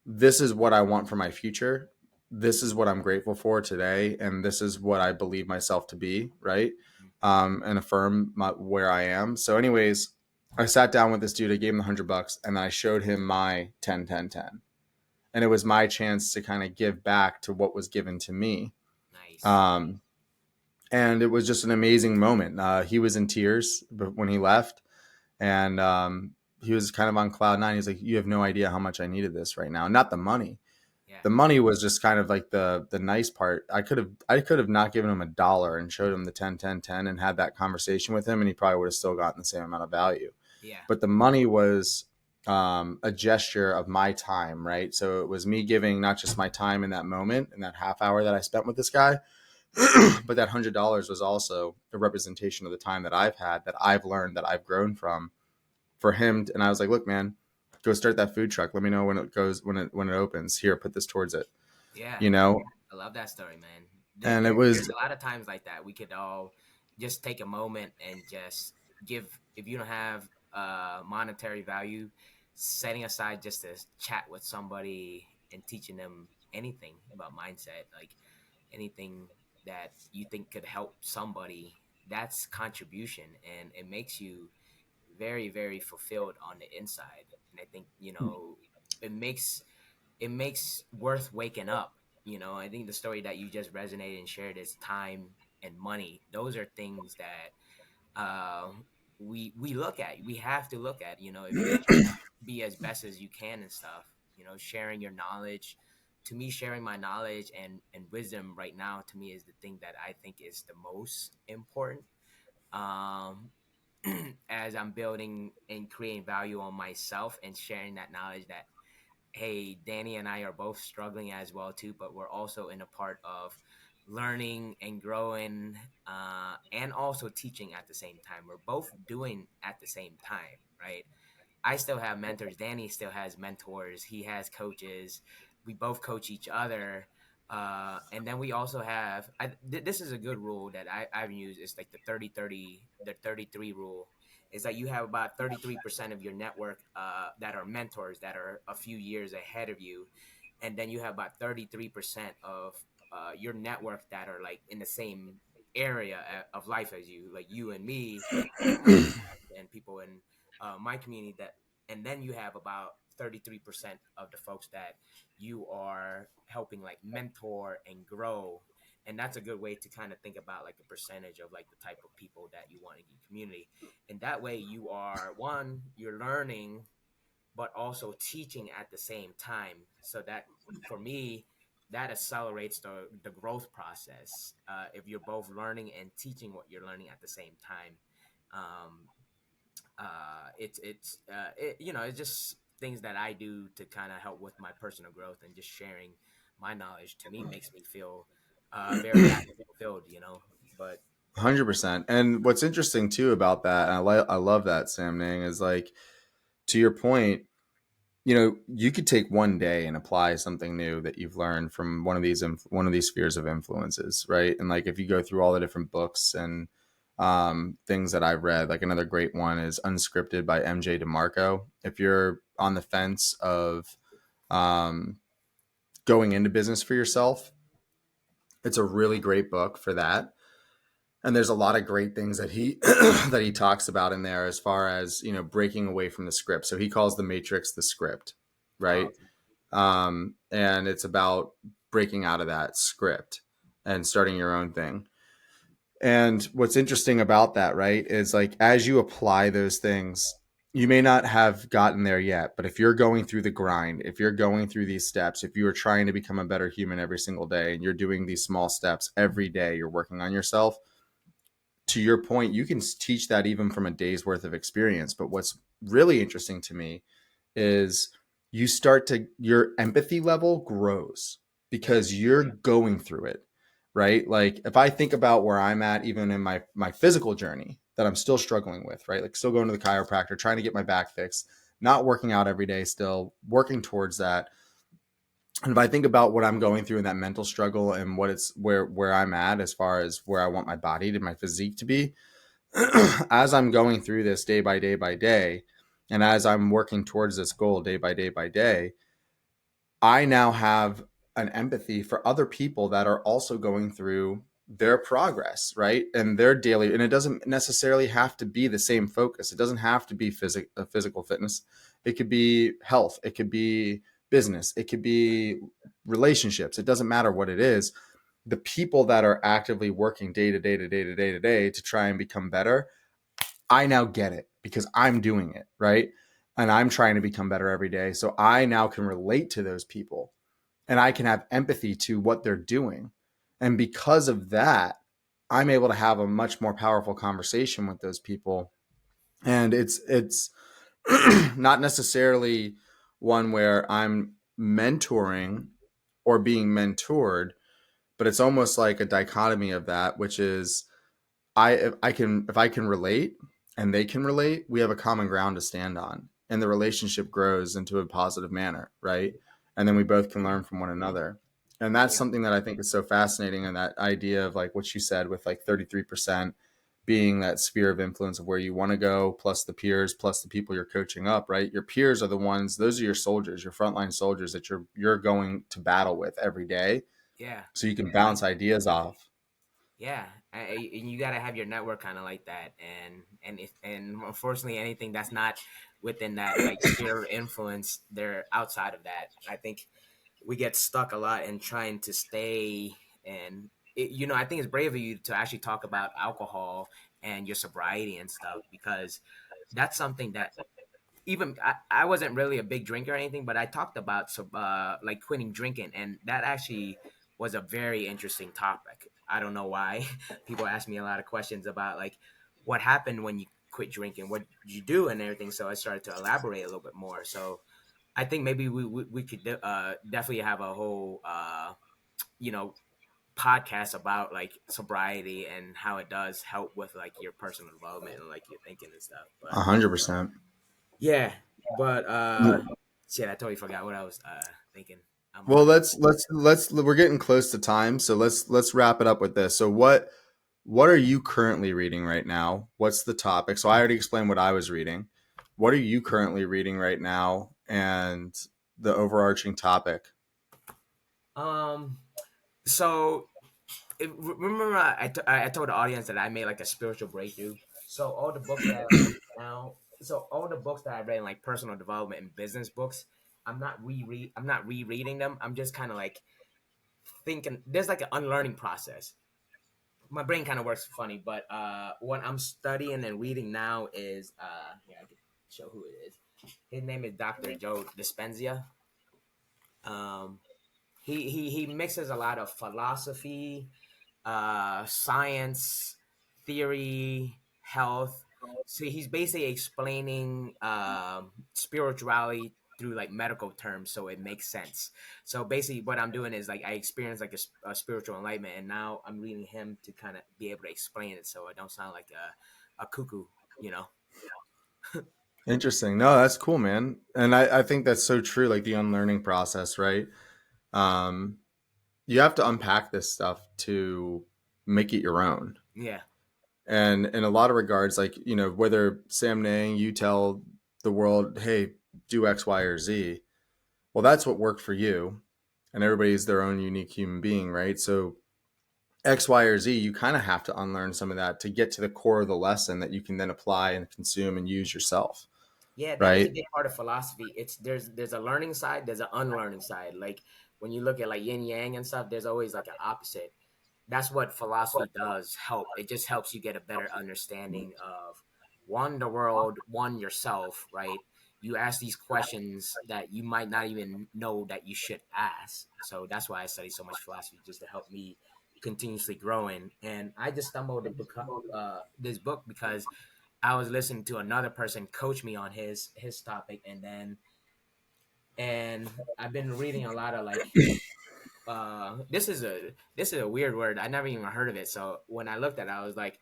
this is what I want for my future. This is what I'm grateful for today. And this is what I believe myself to be, right? And affirm where I am. So anyways, I sat down with this dude, I gave him $100, and then I showed him my 10-10-10. And it was my chance to kind of give back to what was given to me. Nice. Um, and it was just an amazing moment. He was in tears when he left, and he was kind of on cloud nine. He's like, you have no idea how much I needed this right now. Not the money. Yeah. The money was just kind of like the nice part. I could have not given him $1 and showed him the 10-10-10 and had that conversation with him, and he probably would have still gotten the same amount of value. Yeah. But the money was a gesture of my time, right? So it was me giving not just my time in that moment, in that half hour that I spent with this guy, but that $100 was also a representation of the time that I've had, that I've learned, that I've grown from, for him. And I was like, look, man, go start that food truck. Let me know when it opens. Here, put this towards it. Yeah. You know, I love that story, man. and it There's was a lot of times like that. We could all just take a moment and just give, if you don't have monetary value, setting aside just to chat with somebody and teaching them anything about mindset, like anything that you think could help somebody, that's contribution, and it makes you very, very fulfilled on the inside. And I think, it makes worth waking up. I think the story that you just resonated and shared is time and money. Those are things that we look at. We have to look at. If you want to be as best as you can and stuff. Sharing your knowledge. To me, sharing my knowledge and wisdom right now, to me, is the thing that I think is the most important. Um, as I'm building and creating value on myself and sharing that knowledge, that hey, Danny and I are both struggling as well too, but we're also in a part of learning and growing, and also teaching at the same time. We're both doing at the same time, right? I still have mentors. Danny still has mentors. He has coaches. We both coach each other. And then we also have, this is a good rule that I've used. It's like the 30-30, the 33 rule. Is that you have about 33% of your network that are mentors that are a few years ahead of you. And then you have about 33% of your network that are like in the same area of life as you, like you and me, and people in my community, that, and then you have about 33% of the folks that you are helping like mentor and grow. And that's a good way to kind of think about like a percentage of like the type of people that you want in your community. And that way you are, one, you're learning but also teaching at the same time, so that, for me, that accelerates the growth process. If you're both learning and teaching what you're learning at the same time, um, it's just things that I do to kind of help with my personal growth, and just sharing my knowledge to me makes me feel very happy and fulfilled. But 100%. And what's interesting too about that, and I love that, Sam Nang, is like, to your point, you could take one day and apply something new that you've learned from one of these spheres of influences, right? And like, if you go through all the different books and things that I've read, like another great one is Unscripted by MJ DeMarco. If you're on the fence of um, going into business for yourself, it's a really great book for that. And there's a lot of great things that he that he talks about in there, as far as breaking away from the script. So he calls the matrix the script, right? um, And it's about breaking out of that script and starting your own thing. And what's interesting about that, right, is like as you apply those things, you may not have gotten there yet, but if you're going through the grind, if you're going through these steps, if you are trying to become a better human every single day and you're doing these small steps every day, you're working on yourself, to your point, you can teach that even from a day's worth of experience. But what's really interesting to me is you start to, your empathy level grows Yeah. because you're going through it, right? Like if I think about where I'm at, even in my physical journey that I'm still struggling with, right? Like still going to the chiropractor, trying to get my back fixed, not working out every day, still working towards that. And if I think about what I'm going through in that mental struggle and what it's where I'm at as far as where I want my body to my physique to be, as I'm going through this day by day by day, and as I'm working towards this goal day by day by day, I now have an empathy for other people that are also going through their progress, right? And their daily, and it doesn't necessarily have to be the same focus. It doesn't have to be physical fitness. It could be health. It could be business. It could be relationships. It doesn't matter what it is. The people that are actively working day to day to day to day to day to try and become better, I now get it because I'm doing it, right? And I'm trying to become better every day. So I now can relate to those people and I can have empathy to what they're doing. And because of that, I'm able to have a much more powerful conversation with those people. And it's not necessarily one where I'm mentoring or being mentored, but it's almost like a dichotomy of that, which is if I can relate and they can relate, we have a common ground to stand on, and the relationship grows into a positive manner, right? And then we both can learn from one another. And that's Yeah. something that I think is so fascinating. And that idea of like what you said with like 33% being that sphere of influence of where you want to go, plus the peers, plus the people you're coaching up, right? Your peers are the ones; those are your soldiers, your frontline soldiers that you're going to battle with every day, Yeah. so you can bounce ideas off. Yeah, and you gotta have your network kind of like that, and unfortunately, anything that's not within that like sphere of influence, they're outside of that. I think we get stuck a lot in trying to stay, and I think it's brave of you to actually talk about alcohol and your sobriety and stuff, because that's something that even I wasn't really a big drinker or anything, but I talked about like quitting drinking, and that actually was a very interesting topic. I don't know why people ask me a lot of questions about like what happened when you quit drinking, what did you do, and everything. So I started to elaborate a little bit more. So I think maybe we could definitely have a whole you know podcast about like sobriety and how it does help with like your personal development and like your thinking and stuff. But 100%. yeah, but shit, I totally forgot what I was thinking. I'm Well, let's we're getting close to time, so let's wrap it up with this. So what are you currently reading right now? What's the topic? So I already explained what I was reading. What are you currently reading right now and the overarching topic? um so remember I told the audience that I made like a spiritual breakthrough. So all the books that I'm reading now, so all the books that I read in like personal development and business books, I'm not rereading them. I'm just kind of like thinking there's like an unlearning process. My brain kind of works funny, but what I'm studying and reading now is yeah, I could show who it is. His name is Dr. Joe Dispenza. Um, he mixes a lot of philosophy, science, theory, health. So he's basically explaining spirituality through like medical terms, so it makes sense. So basically, what I'm doing is like I experienced like a spiritual enlightenment, and now I'm reading him to kind of be able to explain it, so I don't sound like a cuckoo, you know. Interesting. No, that's cool, man. And I think that's so true, like the unlearning process, right? Um, you have to unpack this stuff to make it your own. Yeah, And in a lot of regards, like, whether Sam Nang, you tell the world, hey, do X, Y, or Z, well, that's what worked for you. And everybody's their own unique human being, right? So X, Y, or Z, you kind of have to unlearn some of that to get to the core of the lesson that you can then apply and consume and use yourself, yeah, that is a right? big part of philosophy. It's there's a learning side, there's an unlearning side. Like when you look at like yin yang and stuff, there's always like an opposite. That's what philosophy does help. It just helps you get a better understanding of one, the world, one, yourself, right? You ask these questions that you might not even know that you should ask. So that's why I study so much philosophy, just to help me continuously growing. And I just stumbled this book because I was listening to another person coach me on his topic, and I've been reading a lot of like this is a weird word. I never even heard of it. So when I looked at it, I was like,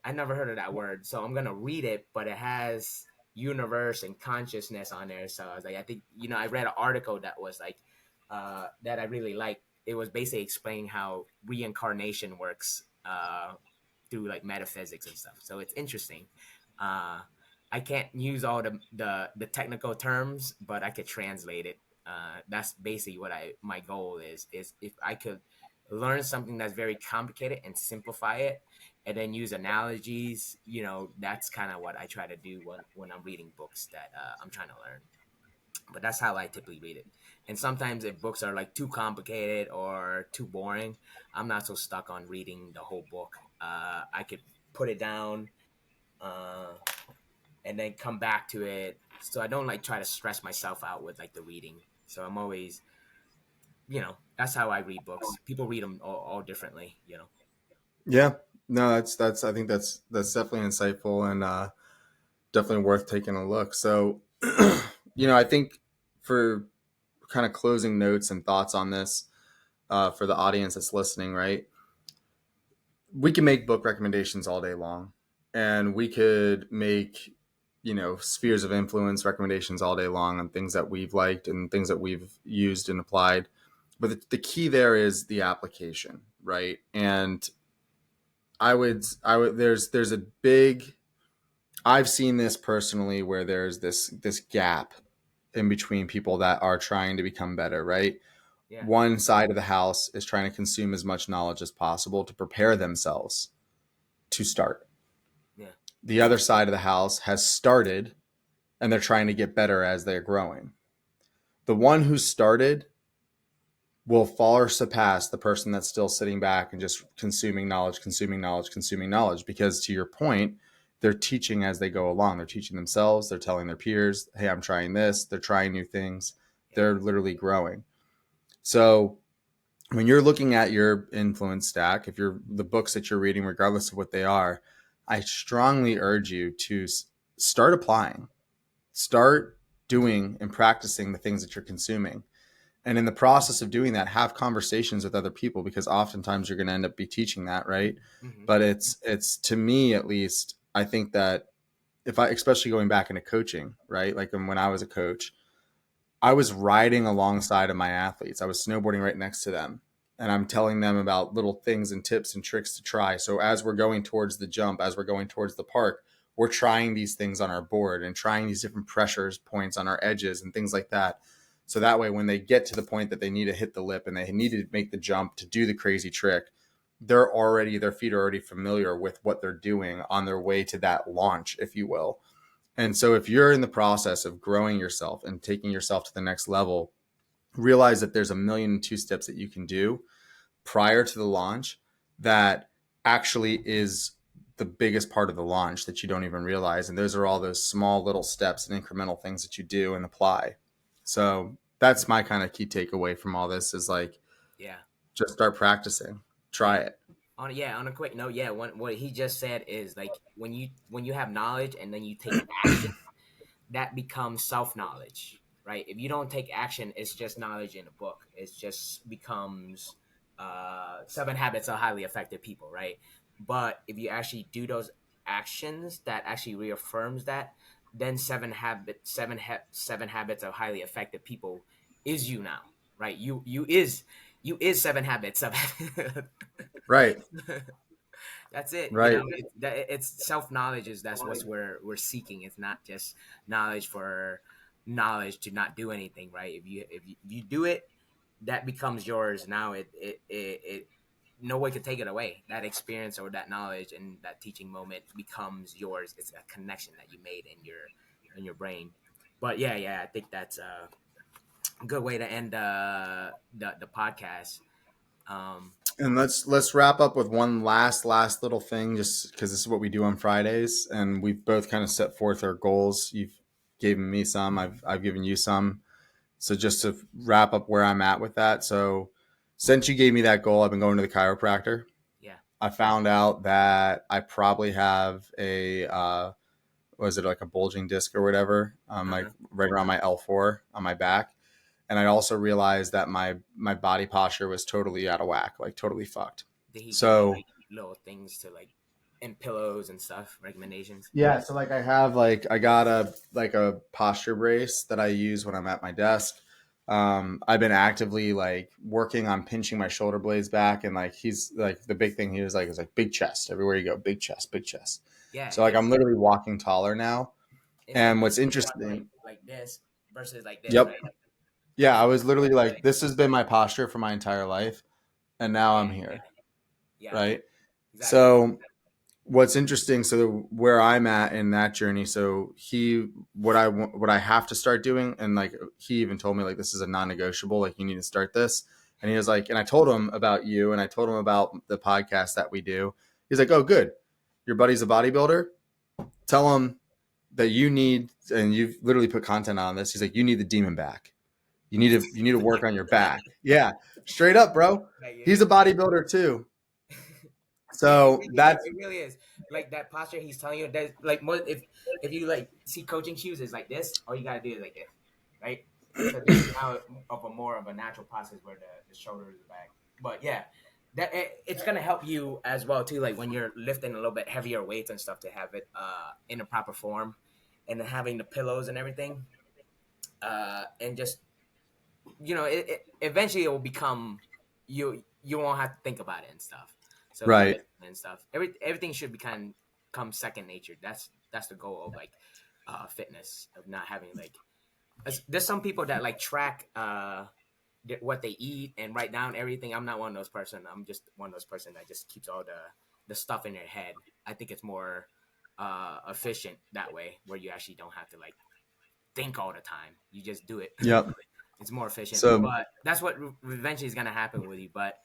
I never heard of that word. So I'm gonna read it, but it has universe and consciousness on there. So I was like, I think I read an article that was like that I really liked. It was basically explaining how reincarnation works through like metaphysics and stuff. So it's interesting. Uh, I can't use all the technical terms, but I could translate it. That's basically what I my goal is if I could learn something that's very complicated and simplify it, and then use analogies. That's kind of what I try to do when I'm reading books that I'm trying to learn. But that's how I typically read it. And sometimes if books are like too complicated or too boring, I'm not so stuck on reading the whole book. I could put it down uh, and then come back to it. So I don't like try to stress myself out with like the reading. So I'm always, that's how I read books. People read them all differently. Yeah, no, that's I think that's definitely insightful and definitely worth taking a look. So, I think for kind of closing notes and thoughts on this for the audience that's listening, right? We can make book recommendations all day long, and we could make spheres of influence recommendations all day long on things that we've liked and things that we've used and applied. But the key there is the application, right? And I would there's a big I've seen this personally where there's this gap in between people that are trying to become better, right? Yeah, One side of the house is trying to consume as much knowledge as possible to prepare themselves to start. yeah, The other side of the house has started and they're trying to get better as they're growing. The one who started will far surpass the person that's still sitting back and just consuming knowledge, consuming knowledge, consuming knowledge. Because to your point, they're teaching as they go along. They're teaching themselves. They're telling their peers, hey, I'm trying this. They're trying new things. yeah, They're literally growing. So when you're looking at your influence stack, if you're the books that you're reading, regardless of what they are, I strongly urge you to start applying, start doing and practicing the things that you're consuming. And in the process of doing that, have conversations with other people, because oftentimes you're going to end up be teaching that, right? mm-hmm. But it's to me at least, I think that if I, especially going back into coaching, right? Like when I was a coach, I was riding alongside of my athletes. I was snowboarding right next to them. And I'm telling them about little things and tips and tricks to try. So as we're going towards the jump, as we're going towards the park, we're trying these things on our board and trying these different pressures points on our edges and things like that. So that way, when they get to the point that they need to hit the lip and they need to make the jump to do the crazy trick, their feet are already familiar with what they're doing on their way to that launch, if you will. And so if you're in the process of growing yourself and taking yourself to the next level, realize that there's a million and two steps that you can do prior to the launch that actually is the biggest part of the launch that you don't even realize. And those are all those small little steps and incremental things that you do and apply. So that's my kind of key takeaway from all this is like, Yeah. just start practicing, try Yeah. it. On a quick note, yeah, what he just said is like when you have knowledge and then you take action, that becomes self knowledge, right? If you don't take action, it's just knowledge in a book. It just becomes 7 habits of highly effective people, right? But if you actually do those actions, that actually reaffirms that, then 7 habits of highly effective people is you now, right? You is 7 habits of Right. That's it. Right. It's self knowledge is that's what we're seeking. It's not just knowledge for knowledge to not do anything, right? If you do it, that becomes yours. Now it no one can take it away. That experience or that knowledge and that teaching moment becomes yours. It's a connection that you made in your brain. But yeah, I think good way to end the podcast. Um, And let's wrap up with one last little thing, just because this is what we do on Fridays, and we've both kind of set forth our goals. You've given me some, I've given you some. So just to wrap up where I'm at with that. So since you gave me that goal, I've been going to the chiropractor. yeah. I found out that I probably have a was it like a bulging disc or whatever, like Uh-huh. right around my L4 on my back. And I also realized that my body posture was totally out of whack, like totally fucked. Did he give you So like little things to like and pillows and stuff, recommendations? yeah, so like I have like I got a posture brace that I use when I'm at my desk. I've been actively like working on pinching my shoulder blades back, and like he's like the big thing he was like is like big chest everywhere you go, big chest, big chest. Yeah, So like I'm literally walking taller now. it's like And what's you walk interesting, like this versus like this, yep, right? yeah, Yeah, I was literally that's like good. this has been my posture for my entire life, and now Yeah, I'm here, yeah, right? exactly. So what's interesting, so where I'm at in that journey, so what I have to start doing, and like he even told me like this is a non-negotiable, like you need to start this. And he was like, and I told him about you, and I told him about the podcast that we do. He's like, oh good, your buddy's a bodybuilder, tell him that you need, and you've literally put content on this, he's like, you need the demon back, you need to work on your back. Yeah, straight up, bro. Like, He's a bodybuilder too. yeah, it So really, that's it really is like that posture he's telling you. That like more if you like see coaching shoes is like this, all you gotta do is like this, right? So this is now of a more of a natural process where the shoulder is back. But yeah, it's gonna help you as well too. Like when you're lifting a little bit heavier weights and stuff to have it in a proper form, and then having the pillows and everything, and just eventually it will become you won't have to think about it and stuff. So the right. lift and stuff, everything should become second nature. That's the goal of like fitness, of not having like there's some people that like track what they eat and write down everything. I'm not one of those person. I'm just one of those person that just keeps all the stuff in their head. I think it's more efficient that way, where you actually don't have to like think all the time. You just do it. Yep. It's more efficient, So but that's what eventually is gonna happen with you. But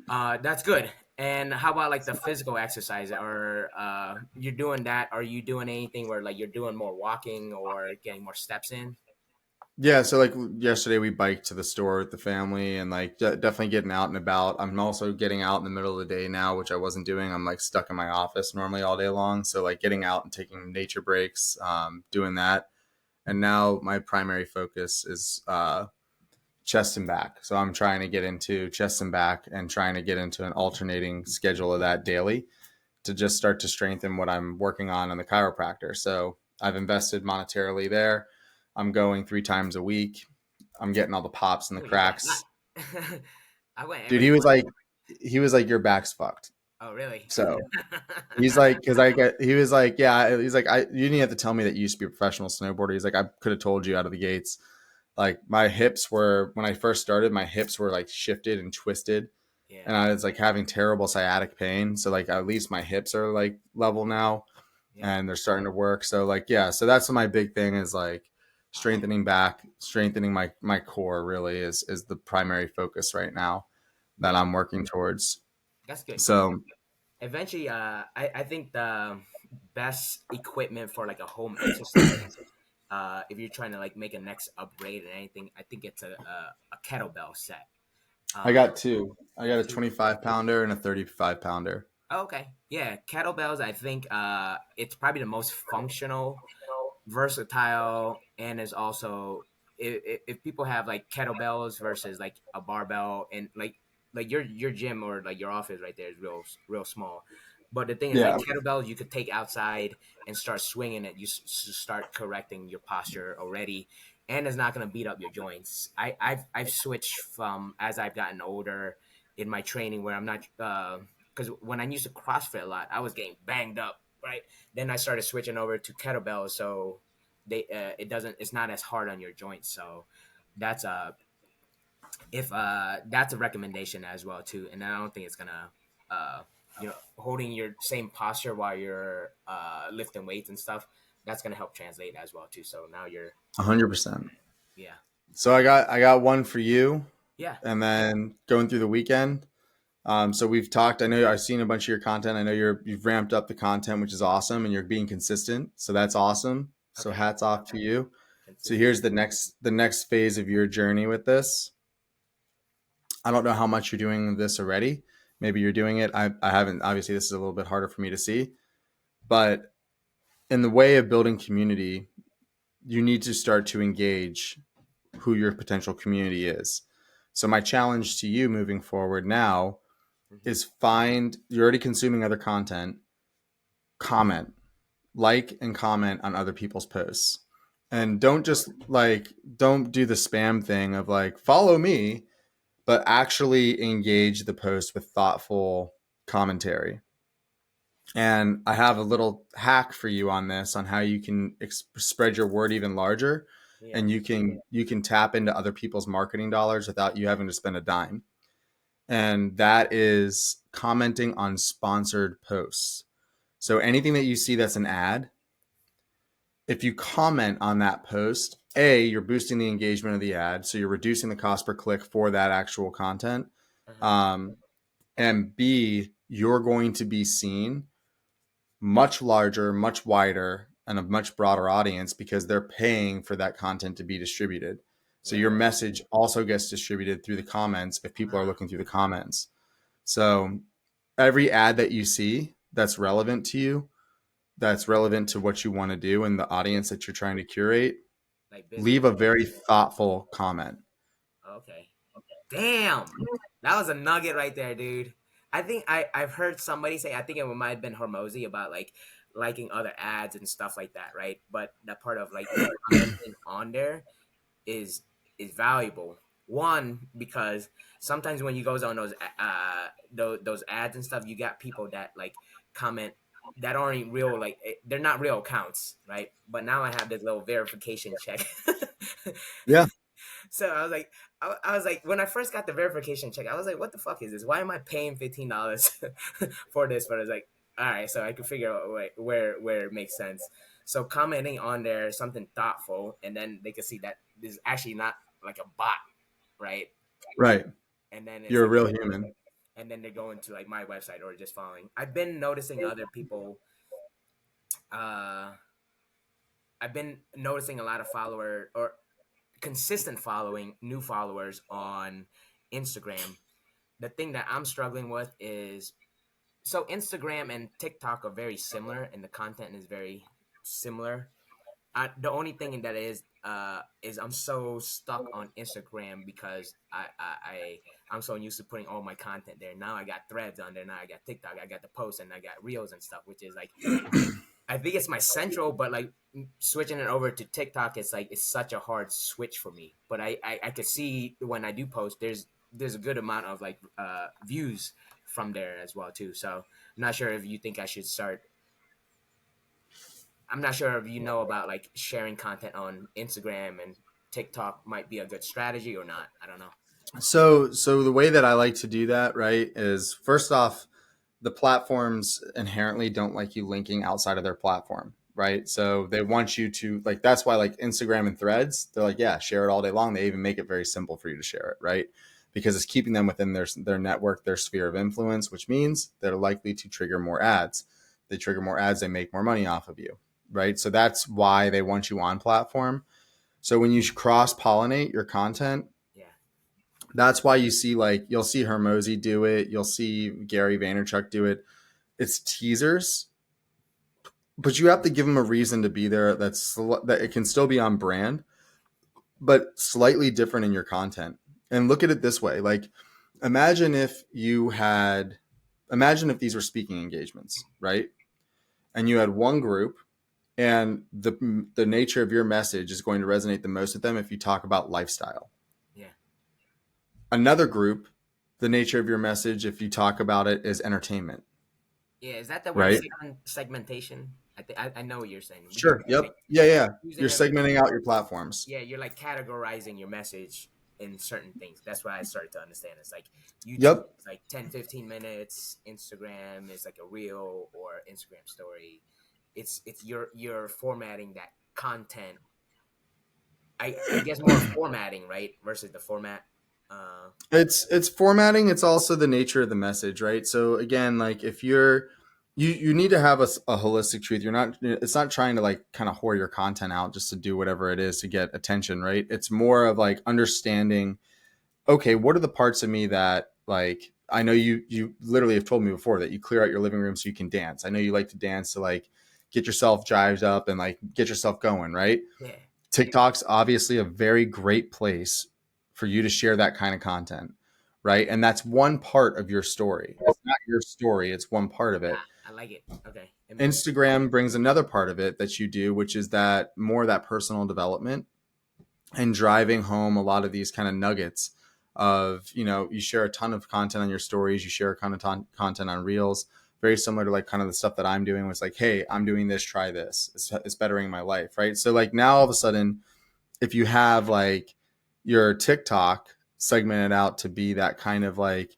that's good. And how about like the physical exercise? Or you're doing that? Are you doing anything where like you're doing more walking or getting more steps in? yeah, so like yesterday we biked to the store with the family, and like definitely getting out and about. I'm also getting out in the middle of the day now, which I wasn't doing. I'm like stuck in my office normally all day long. So like getting out and taking nature breaks, doing that. And now my primary focus is chest and back. So I'm trying to get into chest and back and trying to get into an alternating schedule of that daily to just start to strengthen what I'm working on in the chiropractor. So I've invested monetarily there. I'm going 3 times a week. I'm getting all the pops and the Oh, you went cracks. not. I went Dude, every month. he was like, your back's fucked. Oh, really? So he's like, because he was like, yeah, he's like, you didn't have to tell me that you used to be a professional snowboarder. He's like, I could have told you out of the gates. Like my hips were, when I first started, my hips were like shifted and twisted, Yeah, and I was like having terrible sciatic pain. So like at least my hips are like level now, yeah. and they're starting to work. So like yeah, so that's my big thing is like Wow, strengthening back, strengthening my core really is the primary focus right now that yeah. I'm working towards. That's good. So Eventually, I think the best equipment for like a home exercise, if you're trying to like make a next upgrade and anything, I think it's a kettlebell set. I Um, got two. I got a to 25 pounder and a 35 pounder. oh, okay, yeah, kettlebells. I think it's probably the most functional, versatile, and is also if people have like kettlebells versus like a barbell, and like your gym or like your office right there is real small. But the thing is, like Yeah, kettlebells, you could take outside and start swinging it. You start correcting your posture already, and it's not gonna beat up your joints. I've switched from as I've gotten older in my training where I'm not because when I used to CrossFit a lot, I was getting banged up, right? Then I started switching over to kettlebells, so it's not as hard on your joints. So that's if that's a recommendation as well too. And I don't think it's gonna uh holding your same posture while you're lifting weights and stuff, that's gonna help translate as well too. So now you're 100%. yeah. So I got one for you, Yeah. and then going through the weekend. So we've talked. I know I've seen a bunch of your content. I know you've ramped up the content, which is awesome, and you're being consistent. So that's awesome. So Okay. hats off to you. So Consistent. here's the next phase of your journey with this. I don't know how much you're doing this already. Maybe you're doing it. I haven't. Obviously, this is a little bit harder for me to see. But in the way of building community, you need to start to engage who your potential community is. So my challenge to you moving forward now Hmm. is find you're already consuming other content, comment, like and comment on other people's posts. And Okay. don't do the spam thing of like follow me, but actually engage the post with thoughtful commentary. And I have a little hack for you on this on how you can spread your word even larger, Yeah. and you can tap into other people's marketing dollars without you having to spend a dime. And that is commenting on sponsored posts. So anything that you see that's an ad, if you comment on that post, A, you're boosting the engagement of the ad, so you're reducing the cost per click for that actual content. Uh-huh. Um, and B, you're going to be seen much larger, much wider, and a much broader audience because they're paying for that content to be distributed. So Yeah. your message also gets distributed through the comments if people are Ah. looking through the comments. So every ad that you see that's relevant to you, that's relevant to what you want to do and the audience that you're trying to curate, Like business. leave a very thoughtful comment. Okay. Damn. That was a nugget right there, dude. I think I've heard somebody say, I think it might have been Hormozy about like liking other ads and stuff like that, right? But that part of like commenting on there is is valuable. One, because sometimes when you goes on those ads and stuff, you got people that like comment that aren't real, like they're not real accounts, right? But now I have this little verification check. Yeah. So I was like, I was like, when I first got the verification check, I was like, what the fuck is this? Why am I paying $15 for this? But I was like, all right, so I could figure out where it makes sense. So commenting on there something thoughtful, and then they can see that this is actually not like a bot, right? Right. And then it's You're a like, real human. and then they're going to like my website or just following. I've been noticing other people. Uh, I've been noticing a lot of follower or consistent following, new followers on Instagram. The thing that I'm struggling with is so Instagram and TikTok are very similar, and the content is very similar. The only thing that is I'm so stuck on Instagram because I'm so used to putting all my content there. Now I got threads on there. Now I got TikTok. I got the posts and I got reels and stuff, which is like I think it's my central, but like switching it over to TikTok, it's like it's such a hard switch for me. But I could see when I do post, there's a good amount of like views from there as well too. So I'm not sure if you think I should start. I'm not sure if you know about like sharing content on Instagram and TikTok might be a good strategy or not. I don't know. So the way that I like to do that, right, is first off, the platforms inherently don't like you linking outside of their platform, right? So they want you to like that's why like Instagram and Threads, they're like, yeah, share it all day long. They even make it very simple for you to share it, right? Because it's keeping them within their network, their sphere of influence, which means they're likely to trigger more ads. They trigger more ads, they make more money off of you, right? So that's why they want you on platform. So when you cross pollinate your content, Yeah, that's why you see like you'll see Hermosi do it, you'll see Gary Vaynerchuk do it. It's teasers, but you have to give them a reason to be there. That it can still be on brand, but slightly different in your content. And look at it this way: like, imagine if you had, imagine if these were speaking engagements, right? And you had one group, and the nature of your message is going to resonate the most with them if you talk about lifestyle. yeah, Another group, the nature of your message, if you talk about it, is entertainment, yeah. Is that the word right? segmentation? I know what you're saying because Sure. you're like Yep. Yeah. Yeah. You're using it like segmenting out your platforms. yeah, you're like categorizing your message in certain things. That's why I started to understand. It's like YouTube Yep. is like 10, 15 minutes. Instagram is like a reel or Instagram story. It's you're formatting that content I guess more formatting, right, versus the format. It's formatting. It's also the nature of the message, right? So again, like if you need to have a holistic truth. You're not. It's not trying to like kind of whore your content out just to do whatever it is to get attention, right? It's more of like understanding. Okay, what are the parts of me that like I know you literally have told me before that you clear out your living room so you can dance. I know you like to dance to like get yourself jived up and like get yourself going, right? Yeah, TikTok's obviously a very great place for you to share that kind of content, right? And that's one part of your story. It's not your story, it's one part of it. I like it. Okay, it makes sense. Instagram brings another part of it that you do, which is that more that personal development and driving home a lot of these kind of nuggets of, you share a ton of content on your stories, you share a ton of content on reels, very similar to like kind of the stuff that I'm doing was like, hey, I'm doing this, try this. It's bettering my life, right? So like now all of a sudden, if you have like your TikTok segmented out to be that kind of like,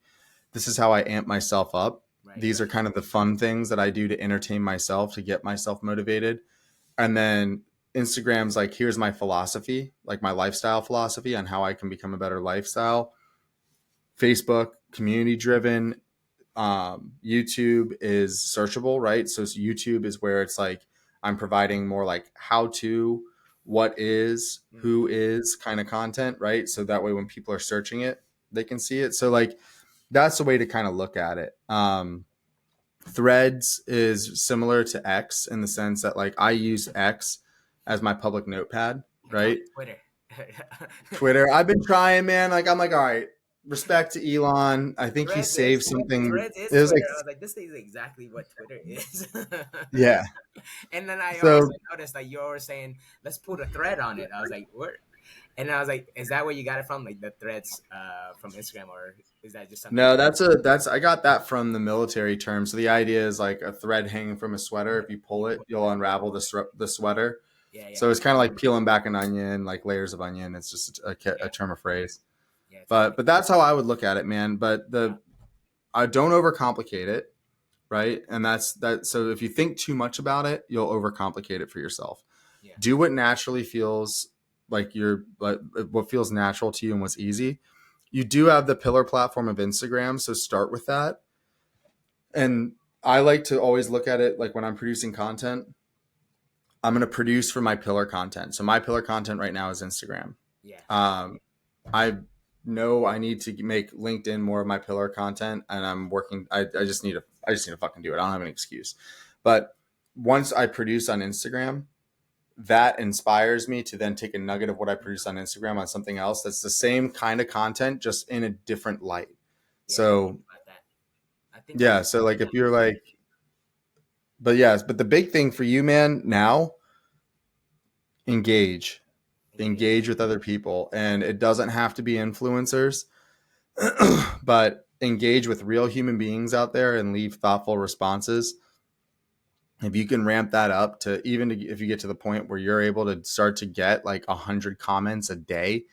this is how I amp myself up. Right, These are right. kind of the fun things that I do to entertain myself, to get myself motivated. And then Instagram's like, here's my philosophy, like my lifestyle philosophy on how I can become a better lifestyle. Facebook, community driven. YouTube is searchable, right? So YouTube is where it's like I'm providing more like how to, what is, Mm, who is kind of content, right? So that way when people are searching it, they can see it. So like that's the way to kind of look at it. Threads is similar to X in the sense that like I use X as my public notepad, I call right? it Twitter. Twitter, I've been trying, man. Like I'm like, all right, respect to Elon. I think he saved something. Threads is It was like, Twitter. I was like, this is exactly what Twitter is. yeah. And then I also So noticed that you were saying, let's put a thread on it. I was like, what? And I was like, is that where you got it from? Like the threads from Instagram, or is that just something? no, that's I got that from the military term. So the idea is like a thread hanging from a sweater. If you pull it, you'll unravel the sweater. Yeah, yeah, So it's kind of like peeling back an onion, like layers of onion. It's just a yeah, term of phrase. yeah. It's But funny. that's how I would look at it, man. But Uh, the I don't overcomplicate it, right? And that's that. So if you think too much about it, you'll overcomplicate it for yourself. yeah, Do what naturally feels like what feels natural to you and what's easy. You do have the pillar platform of Instagram, so start with that. And I like to always look at it like when I'm producing content, I'm going to produce for my pillar content. So my pillar content right now is Instagram. yeah, Um, I know I need to make LinkedIn more of my pillar content, and I'm working. I just need to fucking do it. I don't have an excuse. But once I produce on Instagram, that inspires me to then take a nugget of what I produce on Instagram on something else that's the same kind of content, just in a different light. yeah. I think So about that. I think about yeah, so like if you're like, but yes, but the big thing for you, man, now engage, engage. engage with other people, and it doesn't have to be influencers. But engage with real human beings out there and leave thoughtful responses. If you can ramp that up to even if you get to the point where you're able to start to get like 100 comments a day,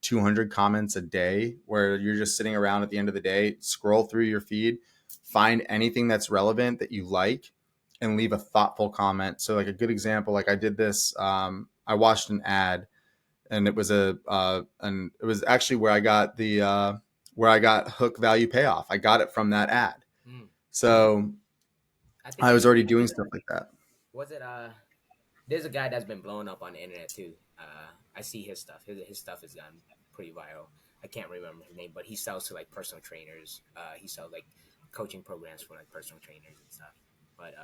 200 comments a day, where you're just sitting around at the end of the day, scroll through your feed, find anything that's relevant that you like, and leave a thoughtful comment. So, like a good example, like I did this, I watched an ad, and it was and it was actually where I got hook value payoff. I got it from that ad. Mm. So I think I I was know. already doing stuff like that. Was it there's a guy that's been blown up on the internet too. I see his stuff. His stuff has gone pretty viral. I can't remember his name, but he sells to like personal trainers. He sells like coaching programs for like personal trainers and stuff. But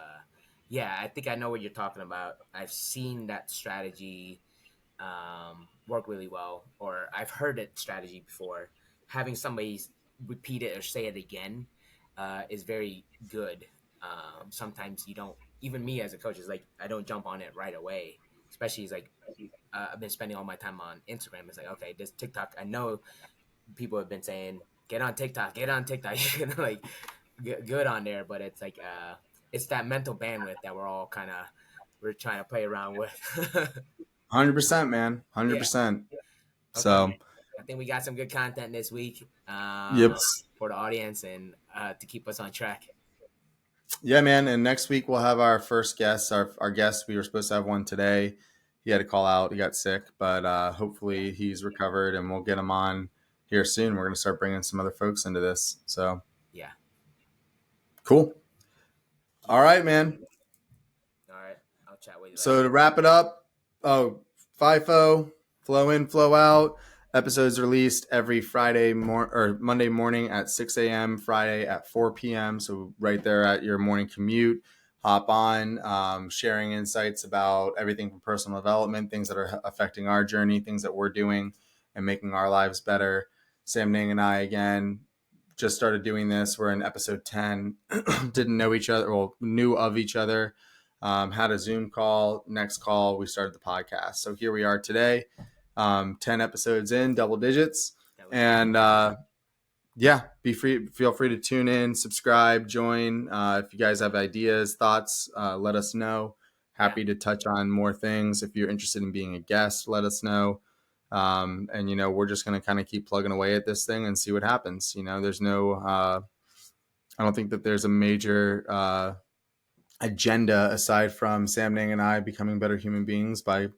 yeah, I think I know what you're talking about. I've seen that strategy work really well, or I've heard that strategy before. Having somebody repeat it or say it again is very good. Sometimes you don't. Even me as a coach is like I don't jump on it right away. Especially it's like I've been spending all my time on Instagram. It's like okay, this TikTok. I know people have been saying get on TikTok, get on TikTok. You're gonna like good on there, but it's like it's that mental bandwidth that we're trying to play around with. 100%, man. Yeah. 100%. Okay. So, I think we got some good content this week yep. for the audience and to keep us on track. Yeah, man. And next week we'll have our first guest. Our guest, we were supposed to have one today. he had to call out. He got sick, but Yeah, hopefully he's recovered, and we'll get him on here soon. We're going to start bringing some other folks into this. So yeah. cool. All right, man. All right, I'll chat with you So later. to wrap it up, FIFO, flow in, flow out. Episodes released every Monday morning at 6 a.m., Friday at 4 p.m. So right there at your morning commute, hop on, sharing insights about everything from personal development, things that are affecting our journey, things that we're doing and making our lives better. Sam Ning and I, again, just started doing this. We're in episode 10. Didn't know each other, well, knew of each other, had a Zoom call. Next call, we started the podcast. So here we are today, 10 episodes in, double digits. That was good. And yeah, feel free to tune in, subscribe, join. If you guys have ideas, thoughts, let us know. Yeah, Happy to touch on more things. If you're interested in being a guest, let us know. And we're just going to kind of keep plugging away at this thing and see what happens. There's no, I don't think that there's a major agenda aside from Sam Ning and I becoming better human beings by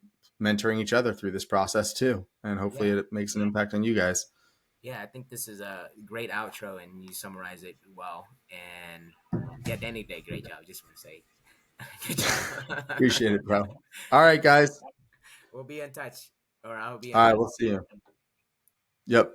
mentoring each other through this process too. And hopefully yeah, it makes an impact on you guys. yeah. I think this is a great outro, and you summarize it well. And yeah, Danny did a great job. Just want to say, good job. Appreciate it, bro. All right, guys. We'll be in touch, or I'll be in All right, touch. we'll see you. Yep.